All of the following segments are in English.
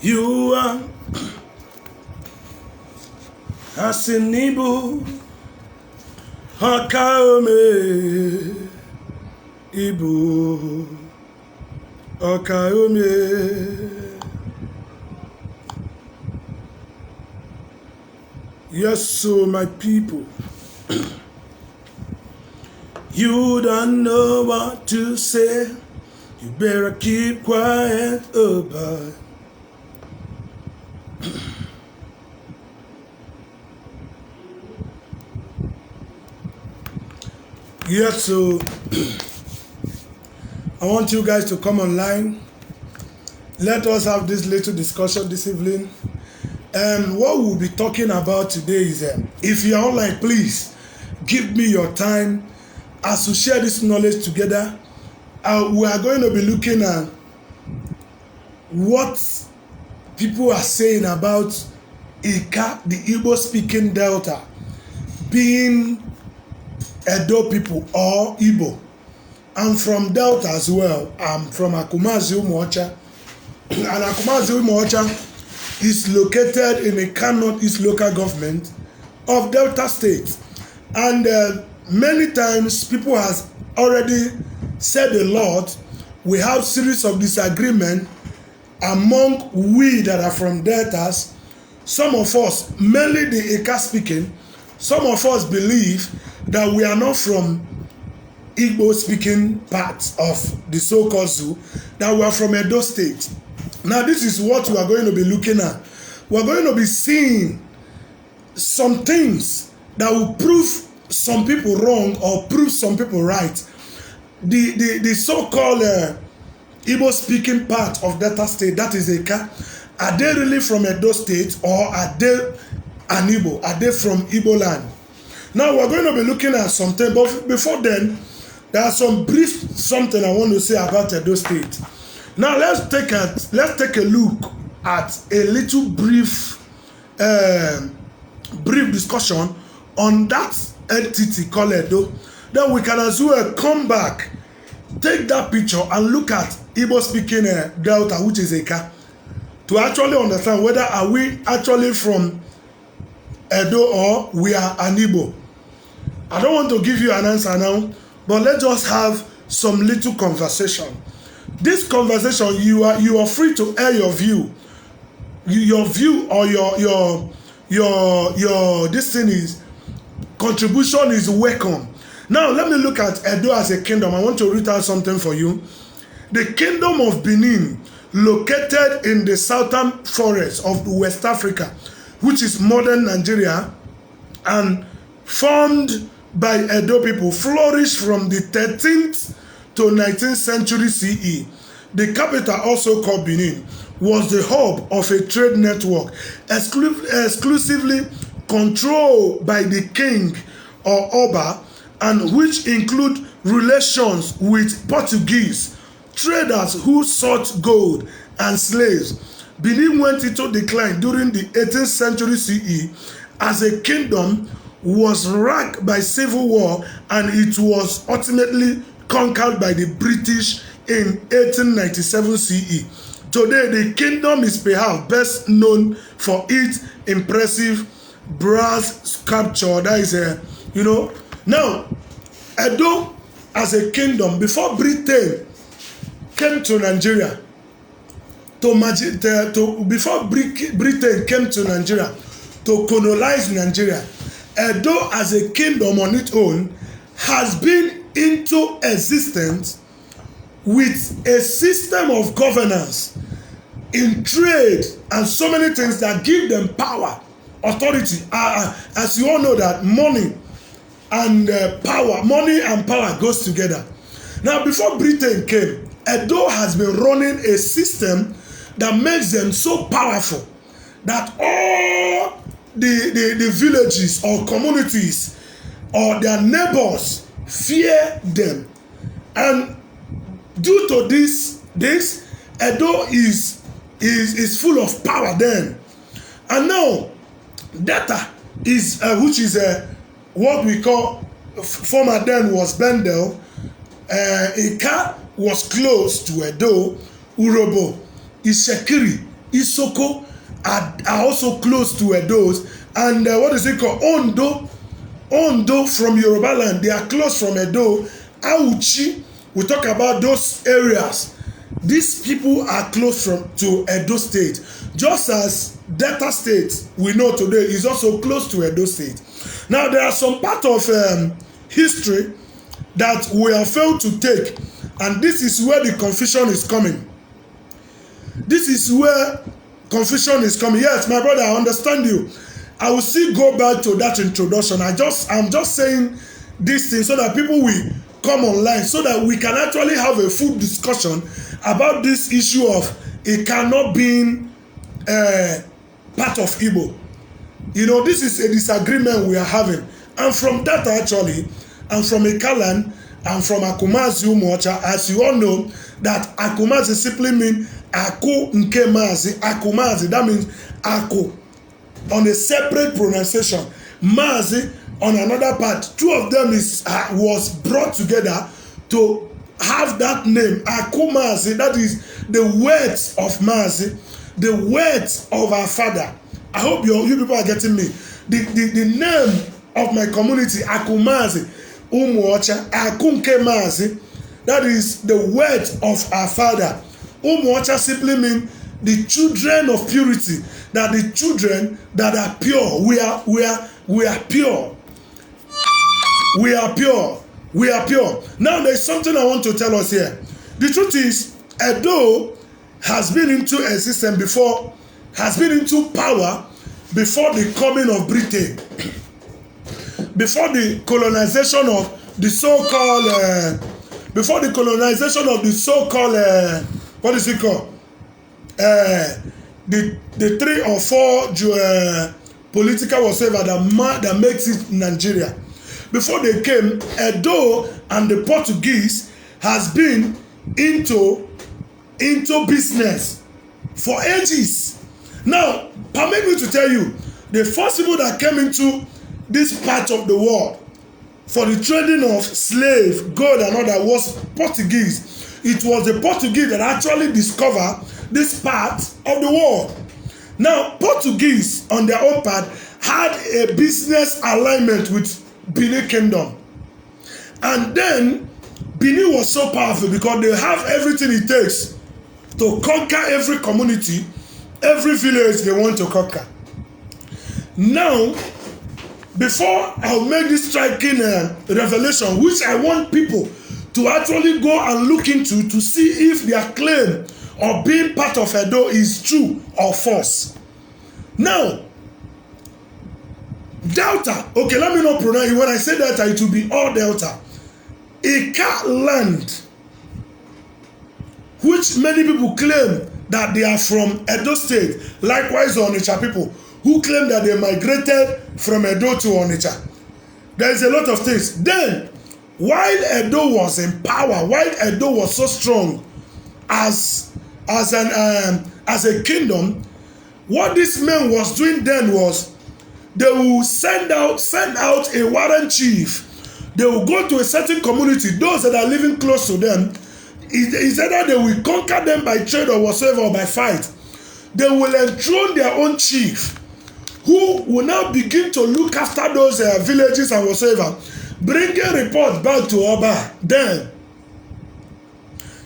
You are Asinibu Hakaome Ibu Hakaome. Yes, so my people, you don't know what to say. You better keep quiet about it. Yes, so I want you guys to come online. Let us have this little discussion this evening. What we'll be talking about today is, if you're online, please give me your time as we share this knowledge together. We are going to be looking at what people are saying about Ika, the Igbo-speaking Delta, being Edo people or Igbo. I'm from Delta as well. I'm from Akumazi Umuocha. And Akumazi Umuocha is located in the Kano East local government of Delta State. And many times people has already said a lot. We have series of disagreement among we that are from Deltas. Some of us, mainly the Ika speaking, some of us believe that we are not from Igbo speaking parts of the so-called zoo, that we are from Edo State. Now this is what we are going to be looking at. We are going to be seeing some things that will prove some people wrong or prove some people right. The so-called Igbo speaking part of Delta State, that is Eka, are they really from Edo State or are they an Igbo? Are they from Igbo land? Now we're going to be looking at something, but before then, there are some brief something I want to say about Edo State. Now let's take a look at a little brief discussion on that entity called Edo. Then we can as well come back, take that picture and look at Igbo speaking Delta, which is Eka, to actually understand whether are we actually from Edo or we are an Igbo. I don't want to give you an answer now, but let's just have some little conversation. This conversation, you are free to air your view. Your view or your this thing is contribution is welcome. Now let me look at Edo as a kingdom. I want to read out something for you. The kingdom of Benin, located in the southern forests of West Africa, which is modern Nigeria, and formed by Edo people, flourished from the 13th to 19th century CE. The capital, also called Benin, was the hub of a trade network exclusively controlled by the king or Oba, and which include relations with Portuguese traders who sought gold and slaves. Benin went into decline during the 18th century CE as a kingdom was racked by civil war, and it was ultimately conquered by the British in 1897 CE. Today, the kingdom is perhaps best known for its impressive brass sculpture. That is Now, Edo as a kingdom, before Britain came to Nigeria, before Britain came to Nigeria to colonize Nigeria, Edo as a kingdom on its own has been into existence with a system of governance in trade and so many things that give them power, authority. As you all know that money and power goes together. Now before Britain came, Edo has been running a system that makes them so powerful that all the villages or communities or their neighbors fear them. And due to this Edo is full of power then. And now Delta is which is what we call former then was Bendel. Ika was close to Edo. Urobo, Ishekiri, Isoko are also close to Edos, and what is it called? Ondo from Yoruba land, they are close from Edo. Auchi, we talk about those areas. These people are close to Edo State, just as Delta State we know today is also close to Edo State. Now there are some part of history that we have failed to take, and this is where the confusion is coming. This is where confusion is coming. Yes, my brother, I understand you. I will still go back to that introduction. I'm just saying this thing so that people will come online, so that we can actually have a full discussion about this issue of Ikano being part of Igbo. You know, this is a disagreement we are having. And from that, actually, I'm from Ikaland, I'm from Akumazi Umuocha. As you all know, that Akumazi simply means Aku Nke Mazi. Akumazi, that means Aku on a separate pronunciation, Mazi on another part. Two of them was brought together to have that name, Akumazi. That is the words of Mazi, the words of our father. I hope you people are getting me. The name of my community, Akumazi Umuocha, Akunke Mazi, that is the words of our father. Umuocha simply means the children of purity, that the children that are pure. We are pure. We are pure. We are pure. Now there is something I want to tell us here. The truth is, Edo has been into existence before, has been into power before the coming of Britain, before the colonization of the so-called, what is it called? The 3 or 4 political whatever that makes it Nigeria. Before they came, Edo and the Portuguese has been into business for ages. Now, permit me to tell you, the first people that came into this part of the world for the trading of slave, gold and all that was Portuguese. It was the Portuguese that actually discovered this part of the world. Now, Portuguese on their own part had a business alignment with Benin Kingdom. And then Benin was so powerful because they have everything it takes to conquer every community, every village they want to conquer. Now, before I'll make this striking revelation, which I want people to actually go and look into to see if their claim of being part of Edo is true or false. Now, Delta, okay, let me not pronounce it. When I say Delta, it will be all Delta. Ika land, which many people claim that they are from Edo State. Likewise, Onitsha people who claim that they migrated from Edo to Onitsha. There is a lot of things. Then, while Edo was in power, while Edo was so strong as a kingdom, what this man was doing then was they will send out a warrant chief. They will go to a certain community, those that are living close to them. It's either they will conquer them by trade or whatsoever, or by fight. They will enthrone their own chief, who will now begin to look after those villages and whatsoever, bringing reports back to Oba then.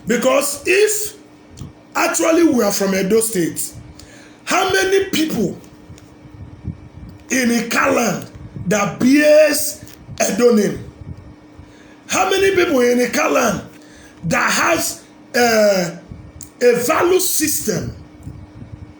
Because if actually we are from Edo State, how many people in Ikaland that bears Edo name? How many people in Ikaland that has a value system?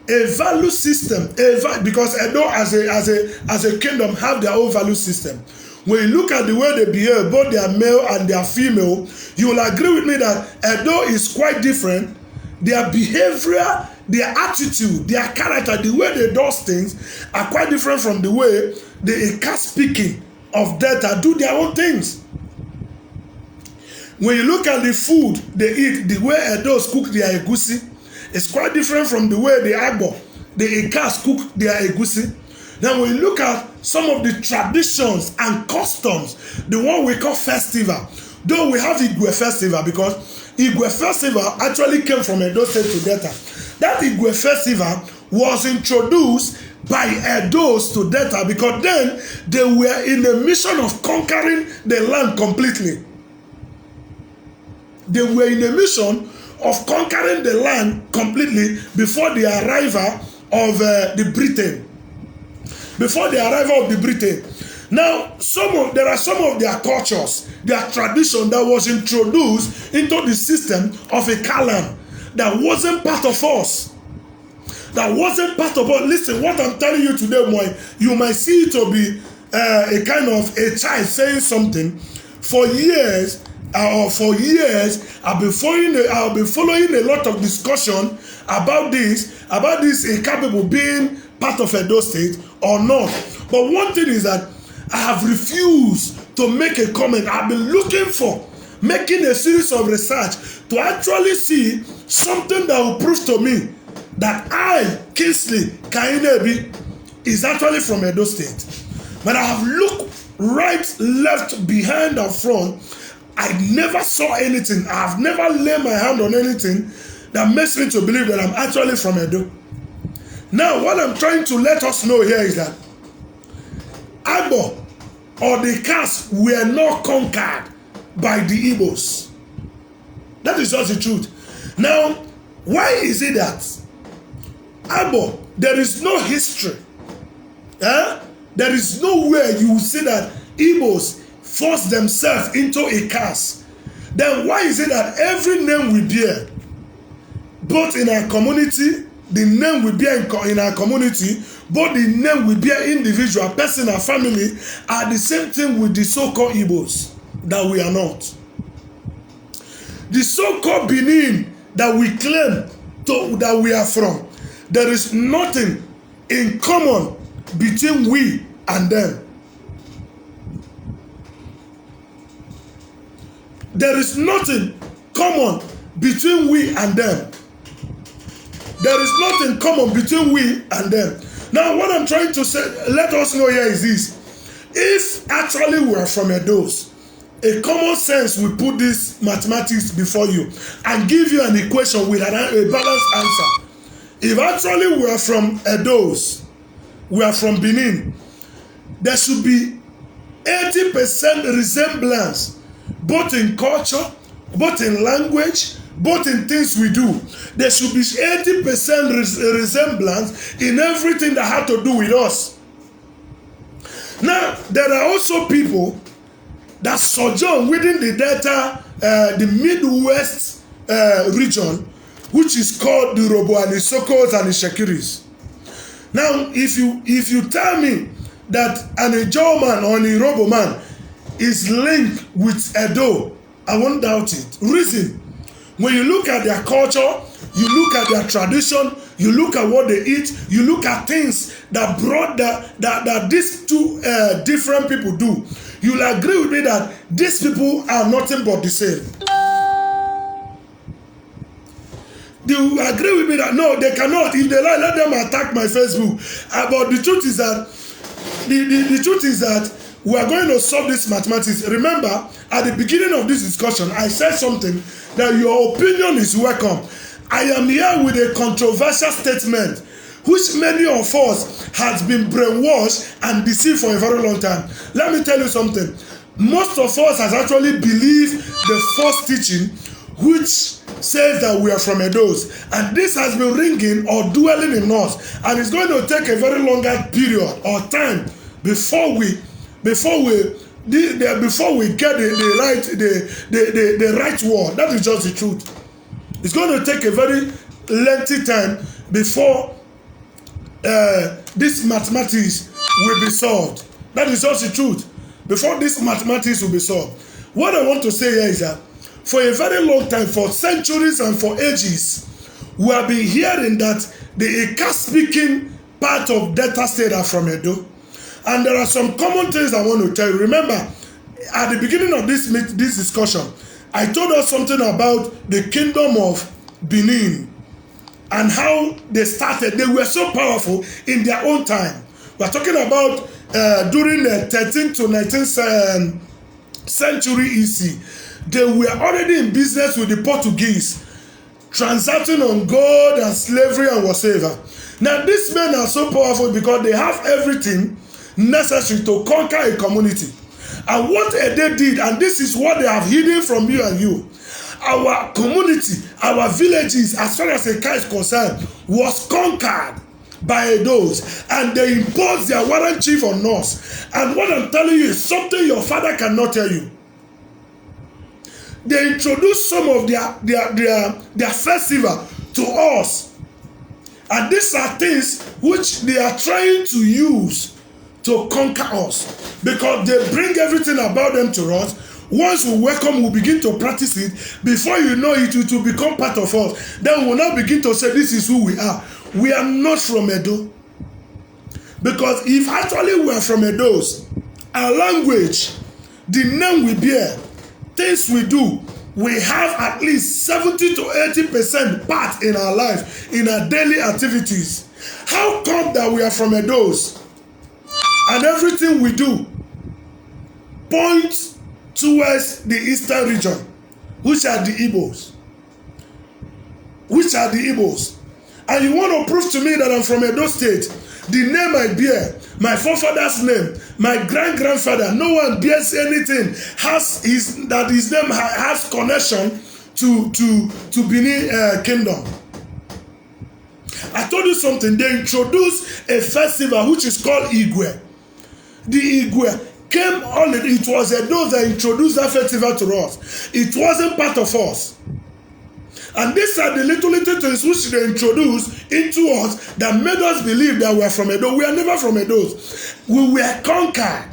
Because Edo as a kingdom have their own value system. When you look at the way they behave, both their male and their female, you will agree with me that Edo is quite different. Their behavior, their attitude, their character, the way they do things are quite different from the way the Ika speaking of Delta do their own things. When you look at the food they eat, the way Edos cook their egusi is quite different from the way the Agbo, the Ikas cook their egusi. Now when you look at some of the traditions and customs, the one we call festival, though we have Igwe festival because Igwe festival actually came from Edo State to Delta. That Igwe festival was introduced by Edos to Delta because then they were in a mission of conquering the land completely. They were in a mission of conquering the land completely before the arrival of the Britain. Before the arrival of the Britain. Now, there are some of their cultures, their tradition that was introduced into the system of a Kalam that wasn't part of us. That wasn't part of us. Listen, what I'm telling you today, boy, you might see it to be a kind of a child saying something. For years, I've been following a lot of discussion about this Ika people being part of Edo State or not. But one thing is that I have refused to make a comment. I've been looking for, making a series of research to actually see something that will prove to me that I, Kingsley Kainebi, is actually from Edo State. But I have looked right, left, behind and front. I never saw anything. I have never laid my hand on anything that makes me to believe that I'm actually from Edo. Now, what I'm trying to let us know here is that Agbo or the Kas were not conquered by the Igbos. That is just the truth. Now, why is it that Agbo, there is no history? There is nowhere you will see that Igbos force themselves into a caste. Then why is it that every name we bear, both in our community, the name we bear in our community, both the name we bear individual, person and family, are the same thing with the so-called Igbos that we are not. The so-called Benin that we claim that we are from, there is nothing in common between we and them. There is nothing common between we and them. There is nothing common between we and them. Now, what I'm trying to say, let us know here is this. If actually we are from Edos, a common sense will put this mathematics before you and give you an equation with a balanced answer. If actually we are from Edos, we are from Benin, there should be 80% resemblance, both in culture, both in language, both in things we do. There should be 80% resemblance in everything that had to do with us. Now, there are also people that sojourn within the Delta, the Midwest region, which is called the Robo and the Sokos and the Shekiris. Now, if you tell me that an Ijaw man or an Irobo man is linked with Edo, I won't doubt it. Reason, when you look at their culture, you look at their tradition, you look at what they eat, you look at things that brought that these two different people do, you'll agree with me that these people are nothing but the same. They will agree with me that no, they cannot. If they lie, let them attack my Facebook. But the truth is that the truth is that we are going to solve this mathematics. Remember, at the beginning of this discussion, I said something that your opinion is welcome. I am here with a controversial statement, which many of us has been brainwashed and deceived for a very long time. Let me tell you something. Most of us has actually believed the false teaching, which says that we are from Edos, and this has been ringing or dwelling in us, and it's going to take a very longer period or time before we get the right word. That is just the truth. It's going to take a very lengthy time before this mathematics will be solved. That is just the truth. Before this mathematics will be solved. What I want to say here is that for a very long time, for centuries and for ages, we have been hearing that the Ika-speaking part of Delta State are from Edo. And there are some common things I want to tell you. Remember, at the beginning of this discussion, I told us something about the kingdom of Benin and how they started. They were so powerful in their own time. We're talking about during the 13th to 19th century EC. They were already in business with the Portuguese. transacting on gold and slavery and whatsoever. Now these men are so powerful because they have everything necessary to conquer a community. And what they did, and this is what they have hidden from you and you, our community, our villages, as far as Eka is concerned, was conquered by Edos, and they imposed their warrant chief on us. And what I'm telling you is something your father cannot tell you. They introduced some of their festival to us, and these are things which they are trying to use to conquer us, because they bring everything about them to us. Once we welcome, we begin to practice it. Before you know it, it will become part of us. Then we'll now begin to say, this is who we are. We are not from Edo. Because if actually we are from Edos, our language, the name we bear, things we do, we have at least 70 to 80% part in our life, in our daily activities. How come that we are from Edos and everything we do points towards the eastern region, which are the Igbos? Which are the Igbos? And you want to prove to me that I'm from Edo State? The name I bear, my forefather's name, my grandfather, no one bears anything his name has connection to Benin Kingdom. I told you something. They introduced a festival which is called Igwe. The Igwe came on it. It was Edo that introduced that festival to us. It wasn't part of us. And these are the little things which they introduced into us that made us believe that we are from Edo. We are never from Edo. We were conquered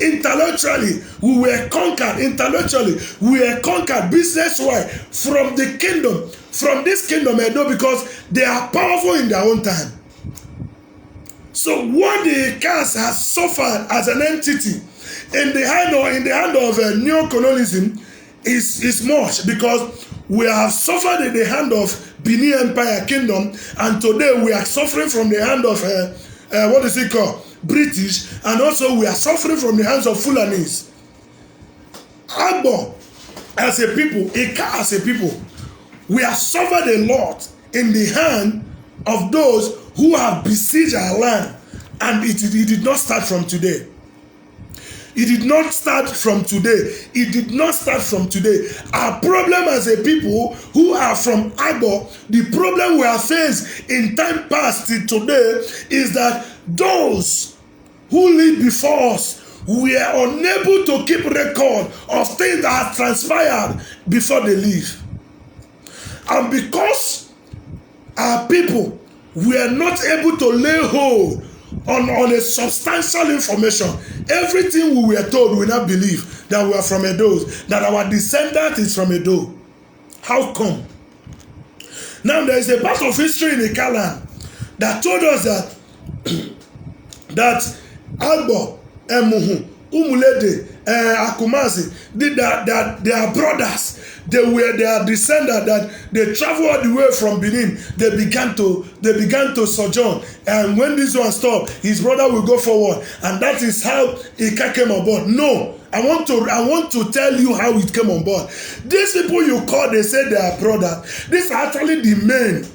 intellectually. We were conquered intellectually. We were conquered business-wise from the kingdom, from this kingdom Edo, because they are powerful in their own time. So what the Ekas has suffered as an entity in the hand of neo-colonialism is much, because we have suffered in the hand of Benin Empire Kingdom, and today we are suffering from the hand of what is it called? British, and also we are suffering from the hands of Fulanis. Agbo as a people, Eka as a people, we have suffered a lot in the hand of those who have besieged our land, and it did not start from today. It did not start from today. It did not start from today. Our problem as a people who are from Agbo, the problem we are faced in time past till today is that those who lived before us were unable to keep record of things that have transpired before they leave. And because our people were not able to lay hold on a substantial information, everything we were told, we now believe that we are from Edo, that our descendant is from Edo. How come? Now there is a part of history in Ekaland that told us that Agbo, Emuhu, Umulede, Akumasi, that they are brothers. They were their descendants, that they traveled all the way from Benin. They began to sojourn. And when this one stopped, his brother will go forward. And that is how Eka came on board. No, I want to tell you how it came on board. These people you call, they say they are brothers. These are actually the men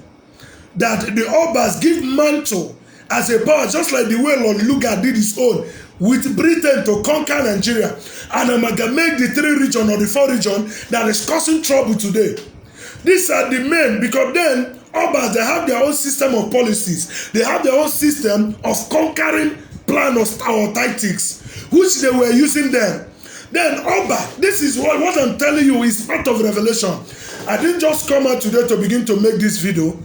that the Obas give mantle as a power, just like the way Lord Lugard did his own with Britain to conquer Nigeria and amalgamate the 3 regions or the 4 regions that is causing trouble today. These are the men, because then Obas, they have their own system of policies. They have their own system of conquering plan or tactics, which they were using then. Then Oba, this is what I'm telling you is part of revelation. I didn't just come out today to begin to make this video.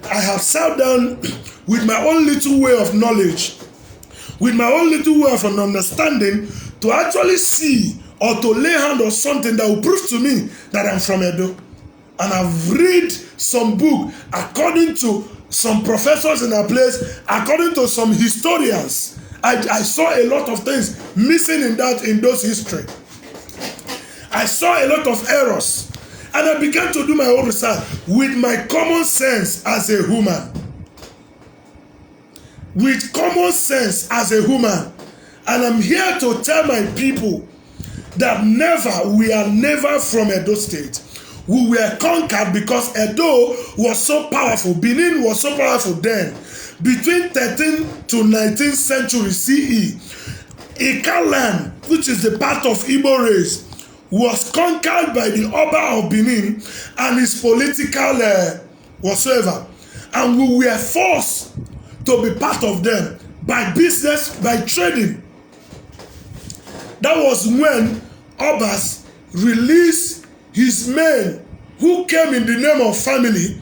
I have sat down with my own little way of knowledge, with my own little way of an understanding, to actually see or to lay hand on something that will prove to me that I'm from Edo. And I've read some book according to some professors in our place, according to some historians. I saw a lot of things missing in those history. I saw a lot of errors. And I began to do my own research with my common sense as a human. With common sense as a human. And I'm here to tell my people that we are never from Edo State. we were conquered because Edo was so powerful. Benin was so powerful then. Between 13th to 19th century CE, Ika land, which is the part of Igbo race, was conquered by the Oba of Benin and his political whatsoever. And we were forced to be part of them by business, by trading. That was when Obas released his men who came in the name of family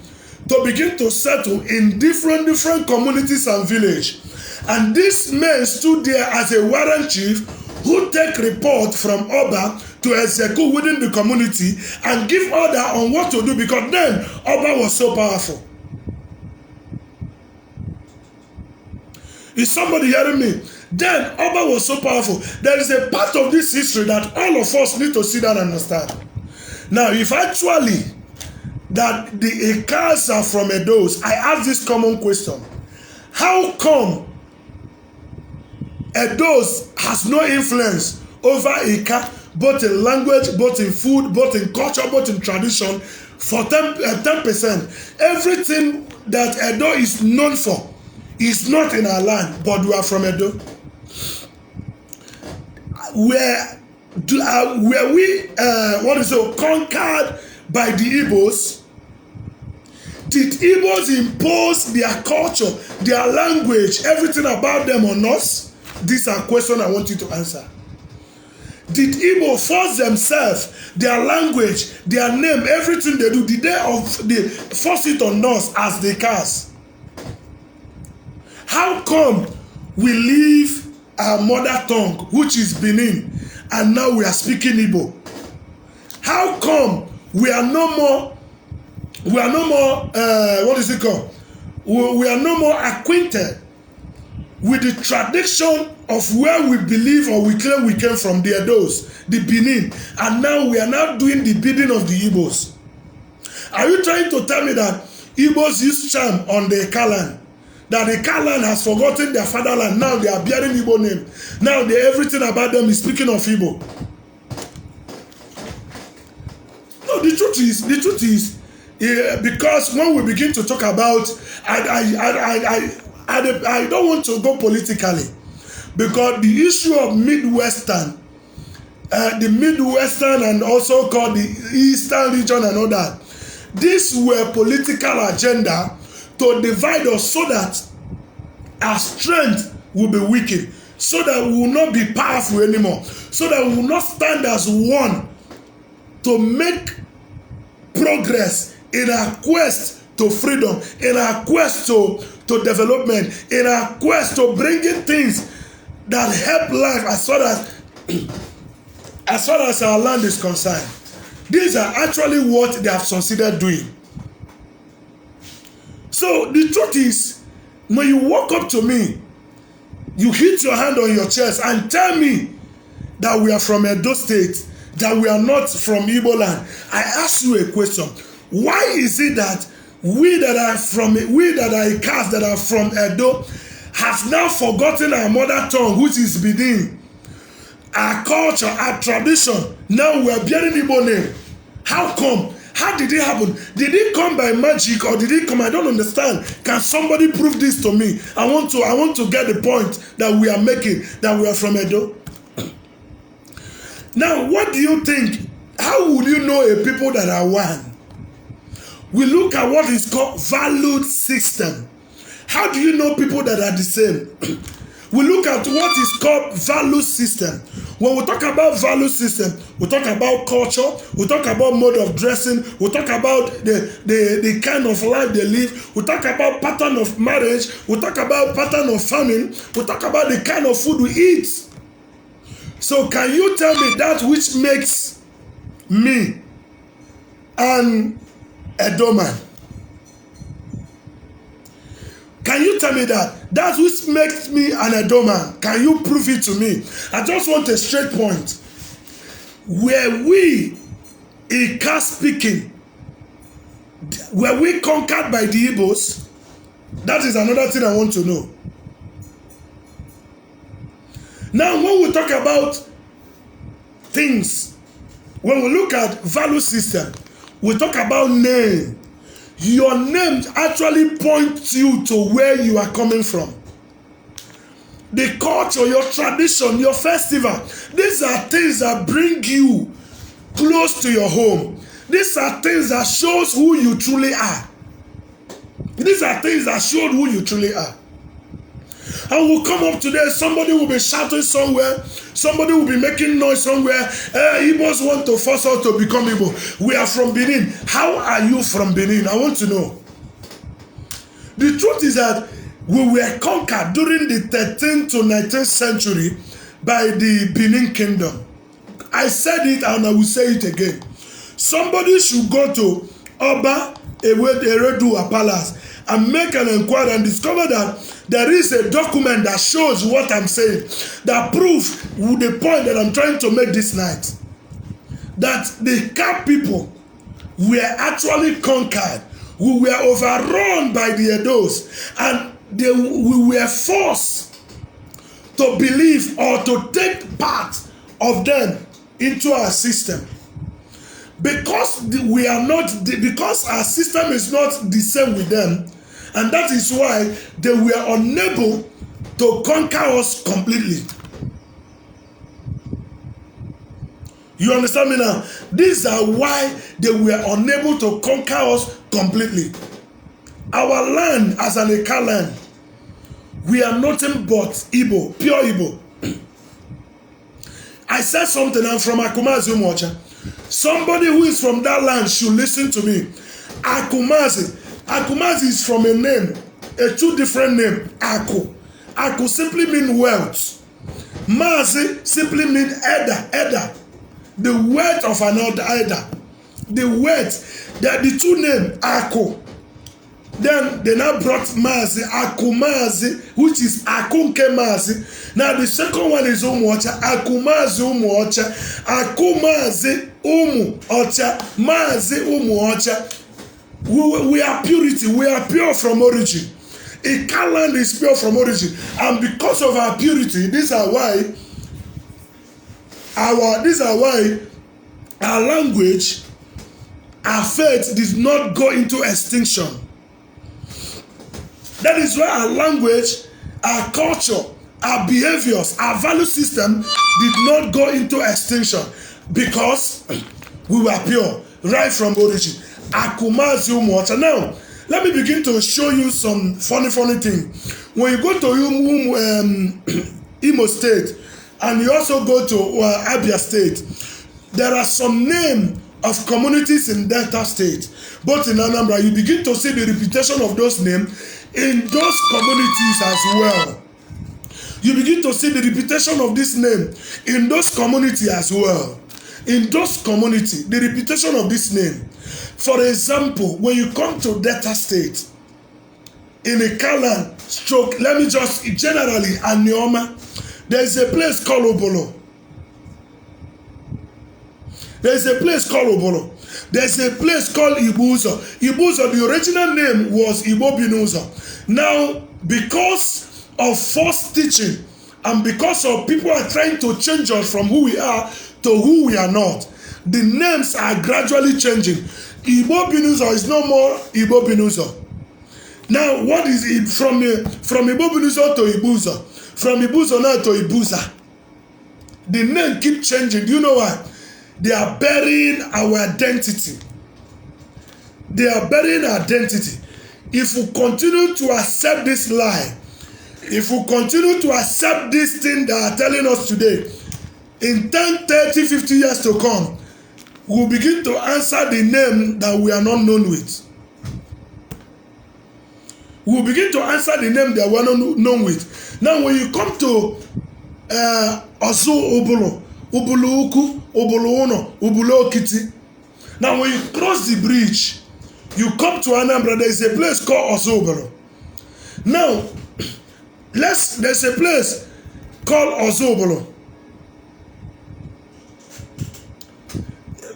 to begin to settle in different communities and villages. And these men stood there as a warrant chief who take report from Oba to execute within the community and give order on what to do, because then Oba was so powerful. Is somebody hearing me? Then Oba was so powerful. There is a part of this history that all of us need to sit down and understand. Now, if actually that the Ikas are from Edos, I ask this common question. How come Edos has no influence over Ika, both in language, both in food, both in culture, both in tradition, for 10%? Everything that Edo is known for is not in our land, but we are from Edo. Where we conquered by the Igbos? Did Igbos impose their culture, their language, everything about them on us? These are questions I want you to answer. Did Igbo force themselves, their language, their name, everything they do, did they force it on us as the cast? How come we leave our mother tongue, which is Benin, and now we are speaking Igbo? How come we are no more we are no more acquainted with the tradition of where we believe or we claim we came from, the Edos, the Benin, and now we are now doing the bidding of the Igbos? Are you trying to tell me that Igbos use charm on the Kalan? That the Kalan has forgotten their fatherland, now they are bearing Igbo name. Now everything about them is speaking of Igbo. No, the truth is, because when we begin to talk about, I don't want to go politically, because the issue of the Midwestern and also called the Eastern region and all that, these were political agenda to divide us so that our strength will be weakened, so that we will not be powerful anymore, so that we will not stand as one to make progress in our quest to freedom, in our quest to development, in our quest to bringing things that help life as far as our land is concerned. These are actually what they have succeeded doing. So the truth is, when you walk up to me, you hit your hand on your chest and tell me that we are from Edo State, that we are not from Igbo land. I ask you a question. Why is it that we that are Ikas that are from Edo have now forgotten our mother tongue, which is Benin, our culture, our tradition? Now we are bearing Igbo name. How come? How did it happen? Did it come by magic or did it come? I don't understand. Can somebody prove this to me? I want to get the point that we are making, that we are from Edo. Now, what do you think? How would you know a people that are one? We look at what is called valued system. How do you know people that are the same? We look at what is called value system. When we talk about value system, we talk about culture, we talk about mode of dressing, we talk about the kind of life they live, we talk about pattern of marriage, we talk about pattern of farming, we talk about the kind of food we eat. So can you tell me that which makes me an Edo man? Can you tell me that? That which makes me an Edo man. Can you prove it to me? I just want a straight point. Were we, Ika speaking, were we conquered by the Igbos? That is another thing I want to know. Now, when we talk about things, when we look at value system, We talk about name. Your name actually points you to where you are coming from. The culture, your tradition, your festival, these are things that bring you close to your home. These are things that shows who you truly are. These are things that show who you truly are. And we'll come up today, somebody will be shouting somewhere, somebody will be making noise somewhere. Igbos want to force us to become Igbo. We are from Benin. How are you from Benin? I want to know. The truth is that we were conquered during the 13th to 19th century by the Benin Kingdom. I said it and I will say it again. Somebody should go to Oba Eredua Palace and make an inquiry and discover that there is a document that shows what I'm saying, that proves the point that I'm trying to make this night. That the Cap people were actually conquered. We were overrun by the Edos, and we were forced to believe or to take part of them into our system. Because because our system is not the same with them, and that is why they were unable to conquer us completely. You understand me now? These are why they were unable to conquer us completely. Our land as an Eka land, we are nothing but Igbo, pure Igbo. I said something, I'm from Akumazi Umuocha. Somebody who is from that land should listen to me. Akumazi. Akumazi is from a name, a two different name. Aku. Aku simply means wealth. Mazi simply means elder. The wealth of an elder. The wealth. The two names, Aku. Then they now brought Mazi, Akumazi, which is Akunke Mazi. Now the second one is Umuocha, Akumazi Umuocha, Akumazi Umuocha, Mazi Umuocha. We are purity, we are pure from origin. Eka land is pure from origin. And because of our purity, these are why our language, our faith did not go into extinction. That is why our language, our culture, our behaviors, our value system did not go into extinction because we were pure right from origin. Akumazi Umuocha. Now, let me begin to show you some funny thing. When you go to Imo State and you also go to Abia State, there are some names of communities in Delta State, both in Anambra. You begin to see the reputation of those names in those communities as well. You begin to see the reputation of this name in those communities as well. In those communities, the reputation of this name. For example, when you come to Delta State, in a Kalan stroke, let me just generally, Anioma, there is a place called Obolo. There is a place called Obolo. There is a place called Ibuzo. Ibuzo, the original name was Ibobinuzo. Now, because of false teaching and because of people are trying to change us from who we are to who we are not, the names are gradually changing. Ibobinuzo is no more Ibobinuzo. Now, what is it from Ibobinuzo to Ibuzo? From Ibuzo now to Ibuza. The name keep changing. Do you know why? They are burying our identity. They are burying our identity. If we continue to accept this lie, if we continue to accept this thing that are telling us today, in 10, 30, 50 years to come, we'll begin to answer the name that we are not known with. We'll begin to answer the name that we are not known with. Now, when you come to Ozu Obolo, Ubulu Uku, Ubulu Uno, Ubulu Okiti. Now, when you cross the bridge, you come to Anambra, there is a place called Ozu Obolo. Now, there's a place called Ozu Obolo.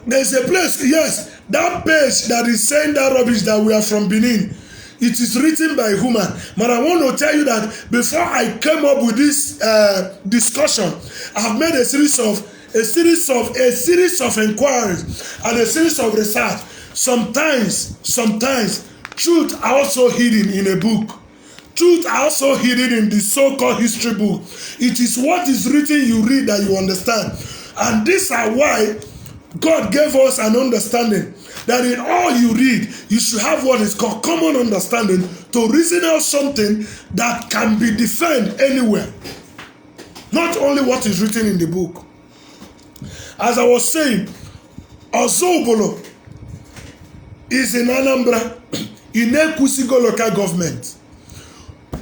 There's a place, yes, that page that is saying that rubbish that we are from Benin, it is written by human. But I want to tell you that before I came up with this discussion, I've made a series of inquiries and a series of research Sometimes, truth are also hidden in a book. Truth are also hidden in the so-called history book. It is what is written you read that you understand. And these are why God gave us an understanding that in all you read, you should have what is called common understanding to reason out something that can be defined anywhere. Not only what is written in the book. As I was saying, Ozobolo is in Anambra, in Ekusigo local government.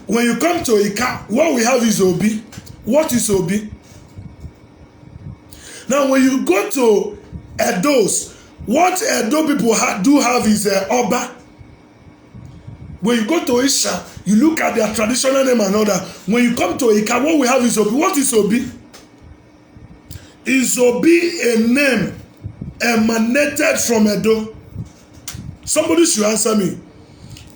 When you come to Ika, what we have is Obi. What is Obi? Now, when you go to Edos, what Edo people do have is Oba. When you go to Isha, you look at their traditional name and other. When you come to Ika, what we have is Obi. What is Obi? Is Obi a name emanated from Edo? Somebody should answer me.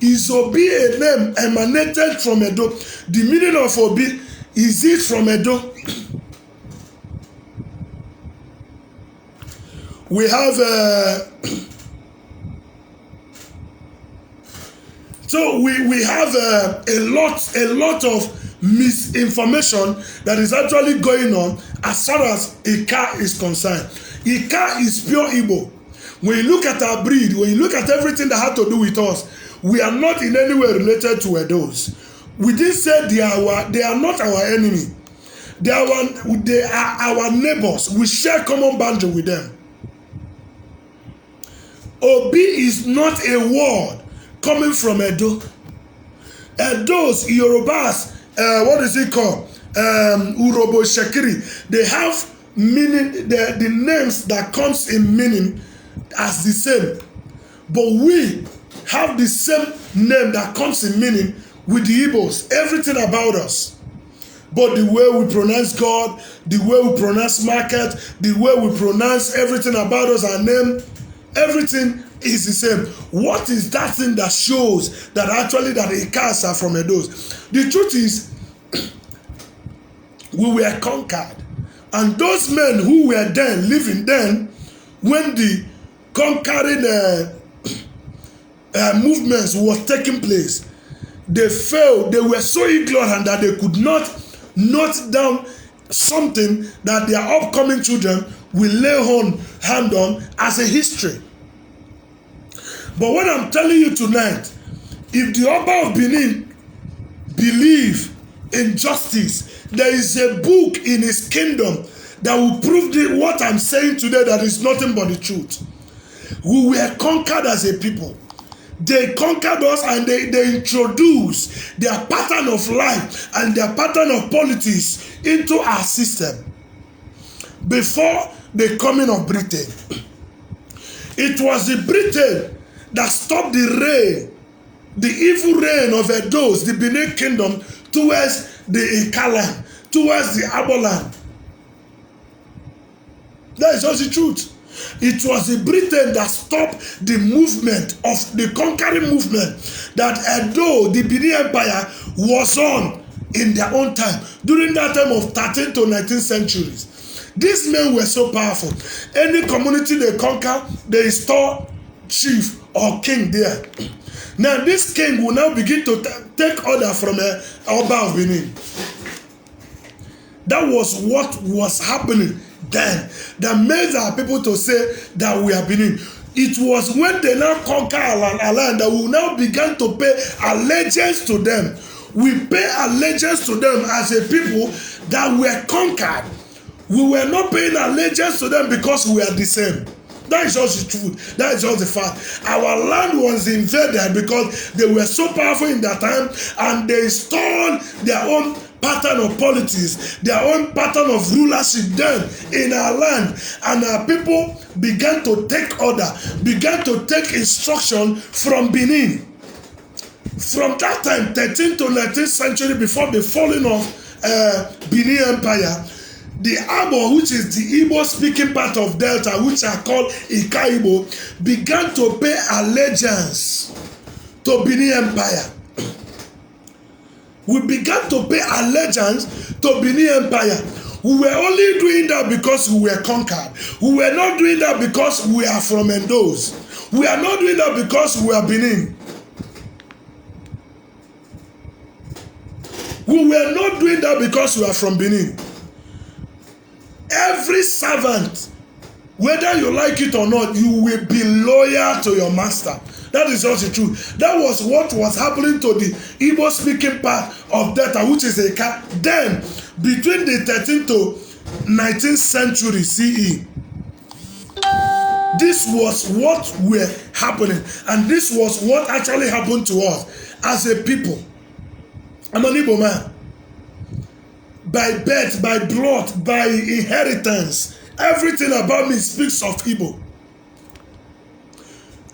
Is Obi a name emanated from Edo? The meaning of Obi, is it from Edo? We have so we have a lot of misinformation that is actually going on as far as Ika is concerned. Ika is pure Igbo. When you look at our breed, when you look at everything that had to do with us, we are not in any way related to Edos. We didn't say they are not our enemy. They are our neighbors. We share common boundary with them. Obi is not a word coming from Edo. Edos, Yorubas, what is it called? Urobo Shekiri. They have meaning, the names that comes in meaning as the same. But we have the same name that comes in meaning with the Igbos. Everything about us. But the way we pronounce God, the way we pronounce market, the way we pronounce everything about us, our name, everything is the same. What is that thing that shows that actually that Ikas are from Edos? The truth is, we were conquered. And those men who were then, living then, when the conquering movements was taking place, they failed. They were so ignorant that they could not note down something that their upcoming children will lay hand on as a history. But what I'm telling you tonight, if the Oba of Benin believe in justice, there is a book in his kingdom that will prove what I'm saying today that is nothing but the truth. We were conquered as a people. They conquered us and they introduced their pattern of life and their pattern of politics into our system. Before the coming of Britain, it was the Britain that stopped the reign, the evil reign of Edos, the Benin kingdom, towards the Ikaland, towards the Aboland. That is just the truth. It was the Britain that stopped the movement of the conquering movement that Edo, the Benin Empire, was on in their own time, during that time of 13th to 19th centuries. These men were so powerful. Any community they conquer, they install chief or king there. Now this king will now begin to take order from Oba of Benin. That was what was happening then. That made our people to say that we are Benin. It was when they now conquer our land that we now began to pay allegiance to them. We pay allegiance to them as a people that were conquered. We were not paying allegiance to them because we are the same. That is just the truth. That is just the fact. Our land was invaded because they were so powerful in that time and they installed their own pattern of politics, their own pattern of rulership then in our land. And our people began to take order, began to take instruction from Benin. From that time, 13th to 19th century, before the falling of Benin Empire, the Abo, which is the Igbo-speaking part of Delta, which are called Ika Igbo, began to pay allegiance to Benin Empire. We began to pay allegiance to Benin Empire. We were only doing that because we were conquered. We were not doing that because we are from Endos. We are not doing that because we are Benin. We were not doing that because we are from Benin. Every servant, whether you like it or not, you will be loyal to your master. That is just the truth. That was what was happening to the Igbo-speaking part of Delta, which is Eka. Then, between the 13th to 19th century CE, this was what were happening, and this was what actually happened to us as a people. I'm an Igbo man. By birth, by blood, by inheritance, everything about me speaks of Igbo.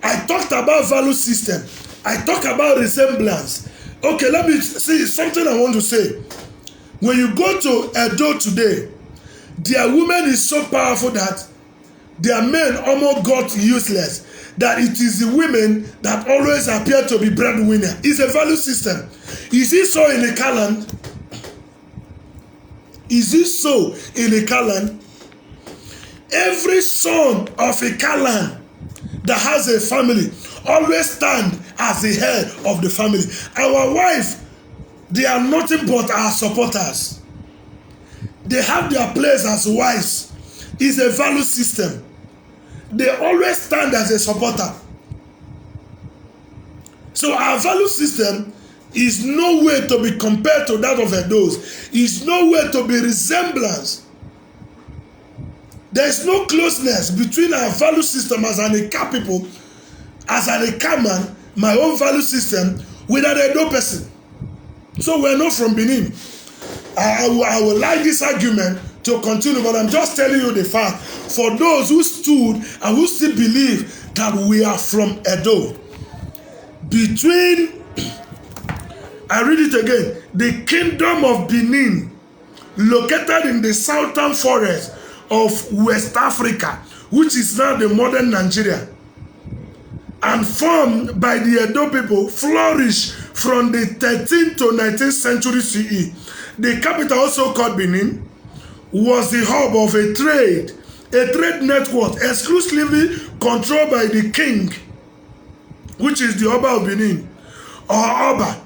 I talked about value system. I talk about resemblance. Okay, let me see something I want to say. When you go to Edo today, their women is so powerful that their men almost got useless. That it is the women that always appear to be breadwinner. It's a value system. Is it so in Ekaland? Is it so in Ekaland? Every son of Ekaland that has a family always stand as the head of the family. Our wife, they are nothing but our supporters. They have their place as wives. It's a value system. They always stand as a supporter. So our value system is no way to be compared to that of Edo's. It's no way to be resemblance. There is no closeness between our value system as an Eka people, as an Eka man, my own value system, with an Edo person. So we are not from Benin. I will like this argument to continue, but I'm just telling you the fact. For those who stood and who still believe that we are from Edo, between, I read it again, the kingdom of Benin, located in the southern forest of West Africa, which is now the modern Nigeria, and formed by the Edo people, flourished from the 13th to 19th century CE. The capital, also called Benin, was the hub of a trade network exclusively controlled by the king, which is the Oba of Benin, or Oba,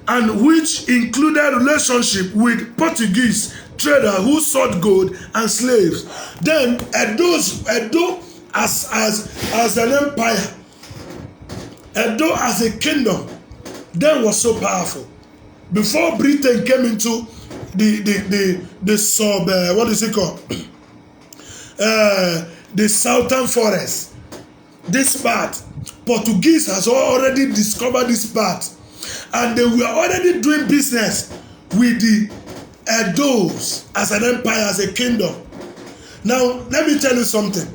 and which included relationship with Portuguese traders who sold gold and slaves. Then Edo as an empire, Edo as a kingdom, then was so powerful. Before Britain came into the sub, what is it called? The southern forest. This part, Portuguese has already discovered this part, and they were already doing business with the Edos as an empire, as a kingdom. Now, let me tell you something.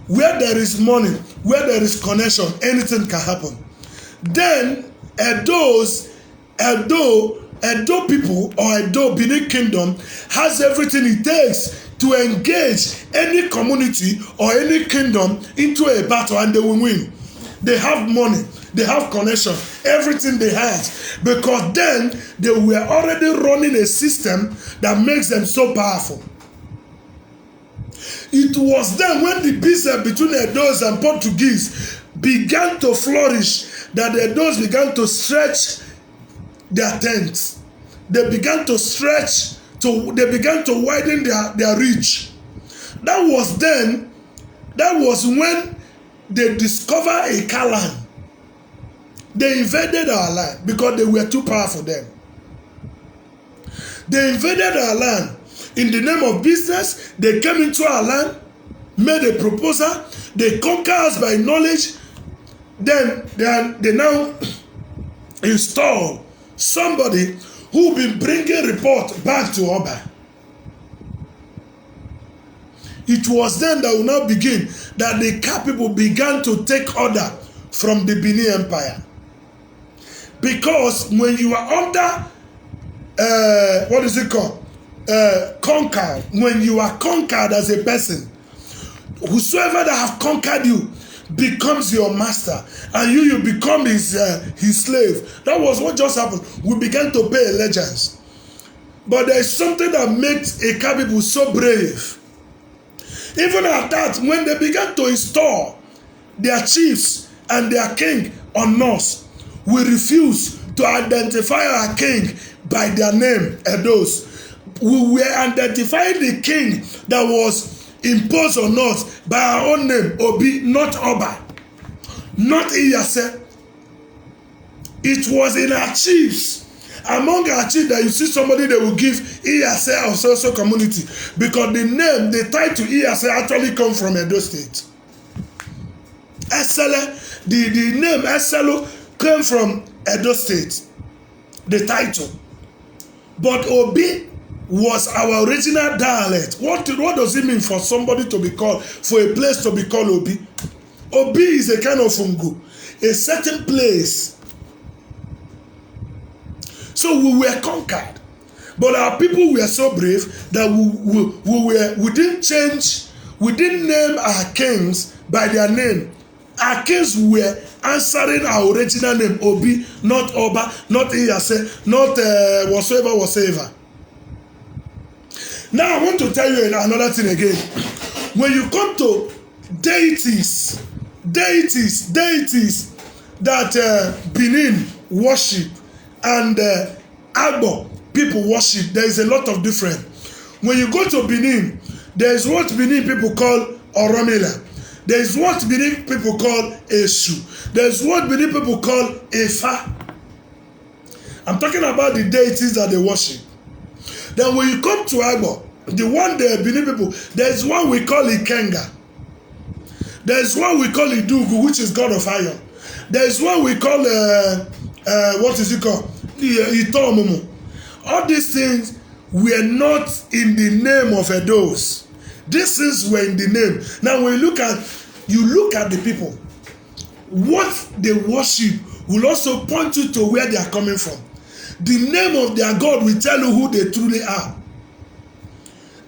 Where there is money, where there is connection, anything can happen. Then Edo people or Edo Benin Kingdom has everything it takes to engage any community or any kingdom into a battle, and they will win. They have money, they have connection, everything they have, because then they were already running a system that makes them so powerful. It was then when the business between Edos and Portuguese began to flourish that the Edos began to stretch their tents. They began to stretch, they began to widen their reach. That was when they discovered Eka land. They invaded our land because they were too powerful then. They invaded our land. In the name of business, they came into our land, made a proposal, they conquered us by knowledge. Then they now install somebody who will be bringing report back to Oba. It was then that will now begin that the Eka people began to take order from the Benin Empire. Because when you are under, what is it called? Conquered. When you are conquered as a person, whosoever that have conquered you becomes your master, and you become his slave. That was what just happened. We began to pay allegiance. But there is something that makes Eka people so brave. Even at that, when they began to install their chiefs and their king on us. We refuse to identify our king by their name, Edos. We were identifying the king that was imposed on us by our own name, Obi, not Oba, not Iyase. It was in our chiefs. Among our chiefs that you see somebody they will give Iyase of social community, because the name, the title Iyase actually come from Edo State. Esele, the name Eselo came from Edo State, the title. But Obi was our original dialect. What does it mean for somebody to be called, for a place to be called Obi? Obi is a kind of fungu, a certain place. So we were conquered, but our people were so brave that we didn't change, we didn't name our kings by their name. Our kings were answering our original name, Obi, not Oba, not Iyase, not whatsoever. Now I want to tell you another thing again. When you come to deities that Benin worship and Agbo people worship, there is a lot of difference. When you go to Benin, there is what Benin people call Oromila. There is what Benin people call Eshu. There is what Benin people call Efa. I'm talking about the deities that they worship. Then when you come to Agbo, the one the Benin people, there is one we call Ikenga. There is one we call Idugu, which is God of Iron. There is one we call what is it called? Itomumu. All these things were not in the name of Edos. These things were in the name. Now when you look at the people, what they worship will also point you to where they are coming from. The name of their God will tell you who they truly are.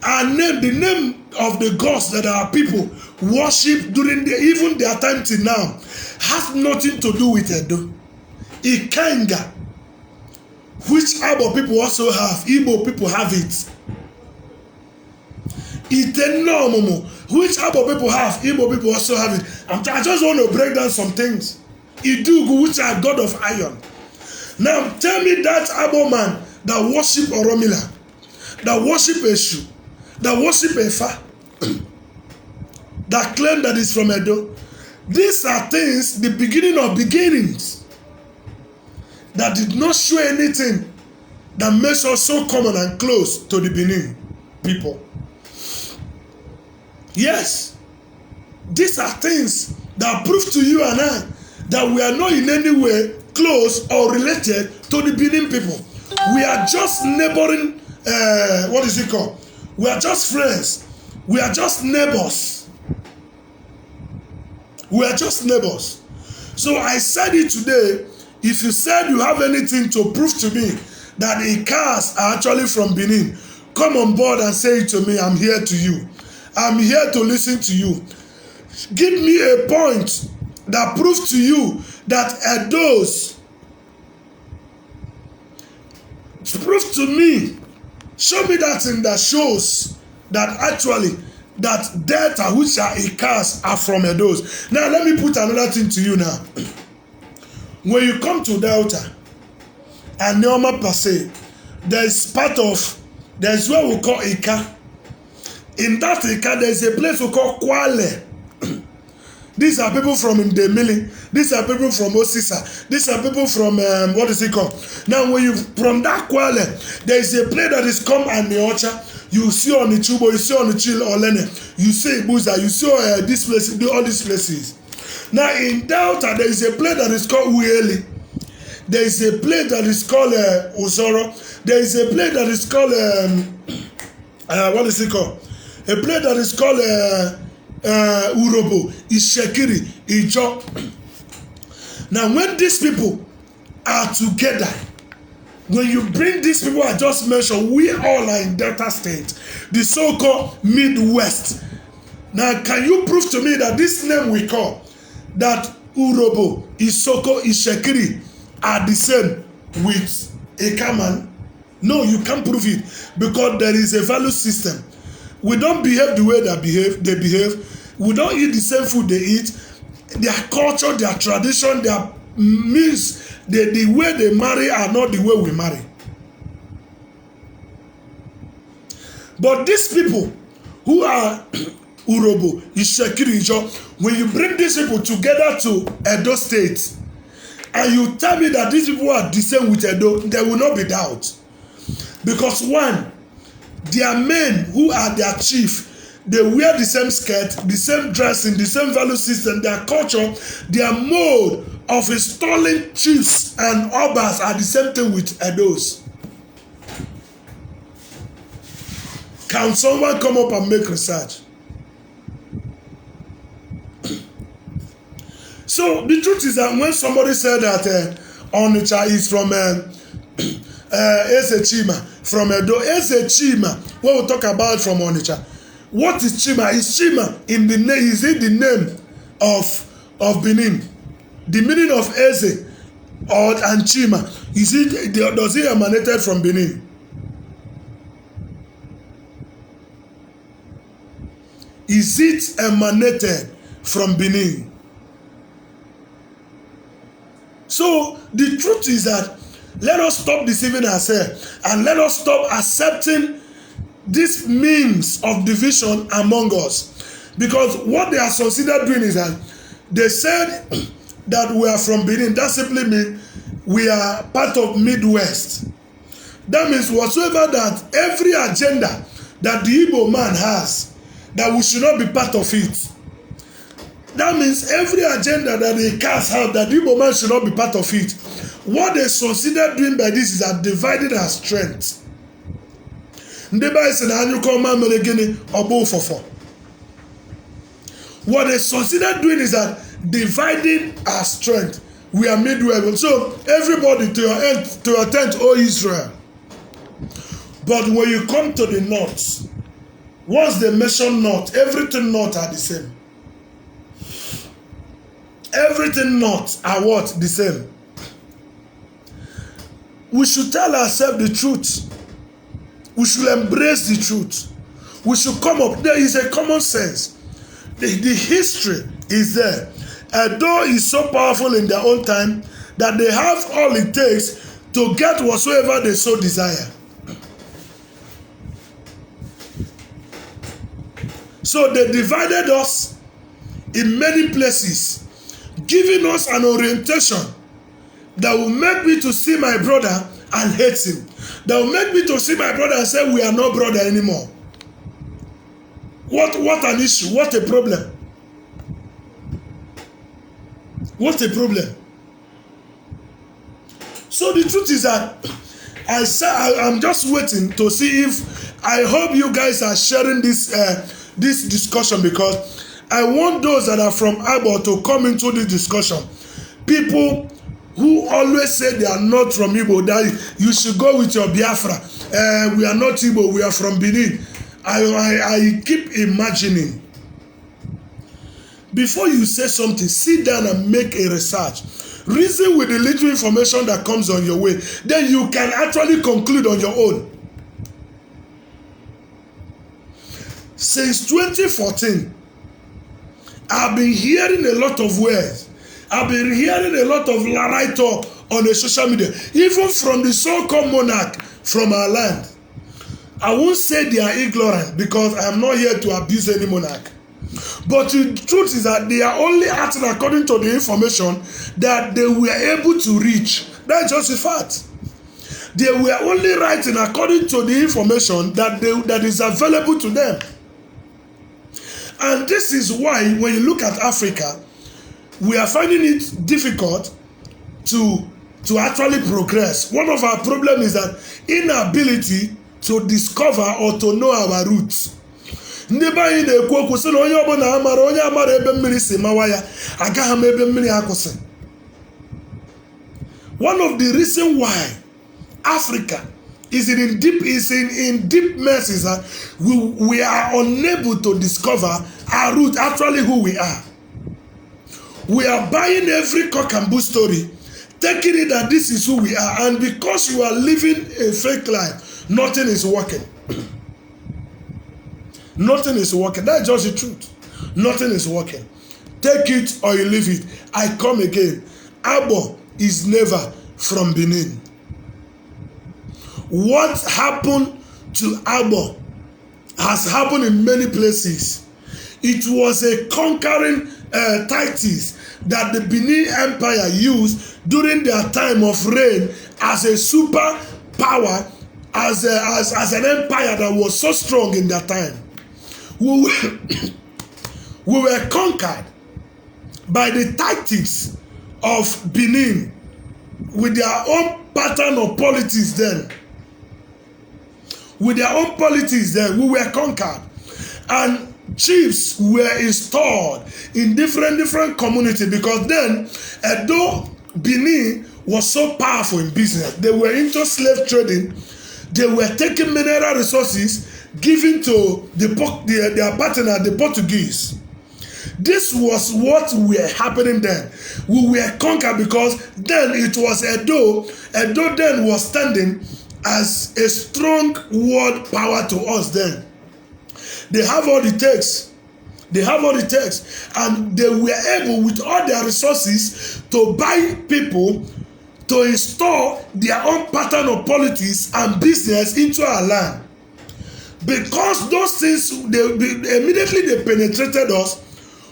Our name, the name of the gods that our people worship during even their time till now, has nothing to do with Edo. Ikenga, which Igbo people also have, Igbo people have it. Itenomomo, which Igbo people have, Igbo people also have it. I just want to break down some things. Idugu, which are God of Iron. Now tell me that Igbo man that worship Oromila, that worship Eshu, that worship Efa, that claim that is from Edo. These are things, the beginning of beginnings, that did not show anything that makes us so common and close to the Benin people. Yes, these are things that prove to you and I that we are not in any way close or related to the Benin people. We are just neighboring, what is it called? We are just friends. We are just neighbors. We are just neighbors. So I said it today. If you said you have anything to prove to me that the cars are actually from Benin, come on board and say it to me. I'm here to you. I'm here to listen to you. Give me a point that proves to you that Edos, prove to me, show me that thing that shows that actually that Delta, which are cars, are from Edos. Now let me put another thing to you now. When you come to Delta and Neoma per se, there's what we call Ika. In that Ika, there's a place we call Kwale. These are people from Ndemili. These are people from Osisa. These are people from, what is it called? Now, when you, from that Kwale, there is a place that is called Aniocha. You see on the Chubo, you see on the Chil Olene, you see Ibuza, you see this place, all these places. Now, in Delta, there is a place that is called Ueli. There is a place that is called Uzoro. There is a place that is called, what is it called? A place that is called Urobo, Ishekiri, Ijo. Now, when these people are together, when you bring these people I just mentioned, we all are in Delta State, the so-called Midwest. Now, can you prove to me that this name we call, that Urobo, Isoko, Ishekiri are the same with a Kaman? No, you can't prove it, because there is a value system. We don't behave the way they behave. We don't eat the same food they eat. their culture, their tradition, their means, the way they marry are not the way we marry. But these people who are Urobo, Ishekirijo, when you bring these people together to Edo State, and you tell me that these people are the same with Edo, there will not be doubt. Because one, their men who are their chief, they wear the same skirt, the same dressing, the same value system, their culture, their mode of installing chiefs and obas are the same thing with Edos. Can someone come up and make research? So the truth is that when somebody said that Onitsha is from Eze Chima, from Edo, Eze Chima, what we talk about from Onitsha. What is Chima? Is Chima in the name? Is it the name of Benin? The meaning of Eze and Chima, is it? Does it emanated from Benin? Is it emanated from Benin? So the truth is that let us stop deceiving ourselves and let us stop accepting these means of division among us. Because what they are considered doing is that they said that we are from Benin. That simply means we are part of Midwest. That means whatsoever that every agenda that the Igbo man has, that we should not be part of it. That means every agenda that they cast out, that the Igbo man should not be part of it. What they consider doing by this is that dividing our strength. What they consider doing is that dividing our strength. We are midway. So everybody to your tent, O Israel. But when you come to the north, once they mention north, everything north are the same. Everything north are what? The same. We should tell ourselves the truth. We should embrace the truth. We should come up. There is a common sense. The history is there. Edo is so powerful in their own time that they have all it takes to get whatsoever they so desire. So they divided us in many places, giving us an orientation that will make me to see my brother and hate him. That will make me to see my brother and say we are not brother anymore. What an issue, what a problem. What a problem. So the truth is that I'm just waiting to see if, I hope you guys are sharing this discussion, because I want those that are from Igbo to come into this discussion. People who always say they are not from Igbo, that you should go with your Biafra. We are not Igbo, we are from Benin. I keep imagining. Before you say something, sit down and make a research. Reason with the little information that comes on your way. Then you can actually conclude on your own. Since 2014, I've been hearing a lot of words. I've been hearing a lot of write-up on the social media, even from the so-called monarch from our land. I won't say they are ignorant, because I am not here to abuse any monarch. But the truth is that they are only acting according to the information that they were able to reach. That's just a fact. They were only writing according to the information that is available to them. And this is why when you look at Africa, we are finding it difficult to actually progress. One of our problems is that inability to discover or to know our roots. Ndị be anyị na-ekwu okwu sị na onye ọbụla amara ebe mmiri si mawa ya, agaghị m ebe mmiri akwụsị. One of the reasons why Africa is in deep mess is that we are unable to discover our root, actually who we are. We are buying every cock and bull story, taking it that this is who we are, and because you are living a fake life, nothing is working. Nothing is working. That's just the truth. Nothing is working. take it or you leave it. I come again. Agbo is never from Benin. What happened to Agbo has happened in many places. It was a conquering tactics that the Benin Empire used during their time of reign as a super power, as an empire that was so strong in their time. We were conquered by the tactics of Benin with their own pattern of politics then. With their own politics then, we were conquered. And chiefs were installed in different communities, because then, although Benin was so powerful in business, they were into slave trading, they were taking mineral resources given to their partner, the Portuguese. This was what were happening then. We were conquered because then it was Edo. Edo then was standing as a strong world power to us then. They have all it takes. They have all it takes. And they were able, with all their resources, to buy people to install their own pattern of politics and business into our land. Because those things, immediately they penetrated us,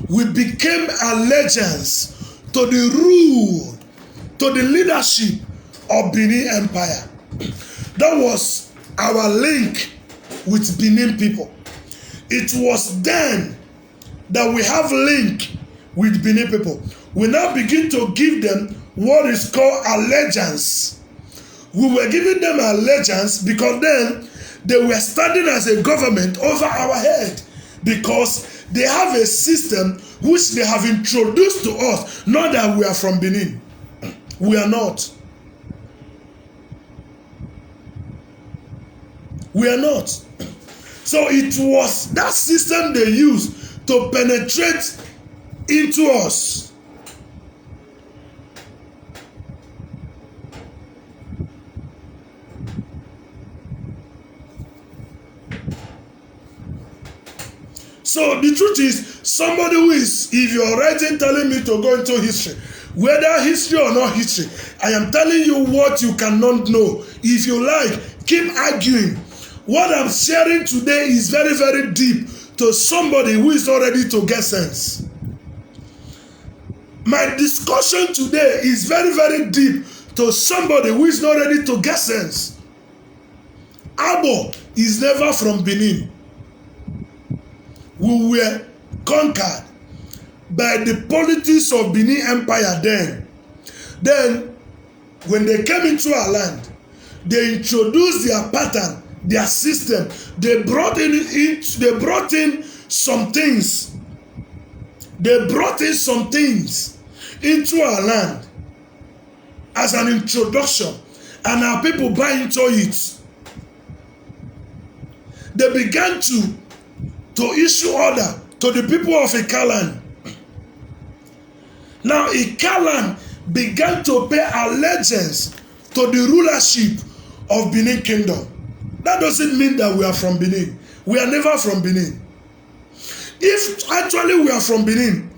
we became allegiance to the rule, to the leadership of Benin Empire. That was our link with Benin people. It was then that we have link with Benin people. We now begin to give them what is called allegiance. We were giving them allegiance because then they were standing as a government over our head, because they have a system which they have introduced to us. Not that we are from Benin. We are not. We are not. So it was that system they used to penetrate into us. So the truth is, somebody who is, if you're writing telling me to go into history, whether history or not history, I am telling you what you cannot know. If you like, keep arguing. What I'm sharing today is very deep to somebody who is not ready to get sense. My discussion today is very deep to somebody who is not ready to get sense. Agbo is never from Benin. We were conquered by the politics of Benin Empire then. Then, when they came into our land, they introduced their pattern, their system. They brought in some things. They brought in some things into our land as an introduction, and our people buy into it. They began to issue order to the people of Ikaland. Now Ikaland began to pay allegiance to the rulership of Benin Kingdom. That doesn't mean that we are from Benin. We are never from Benin. If actually we are from Benin,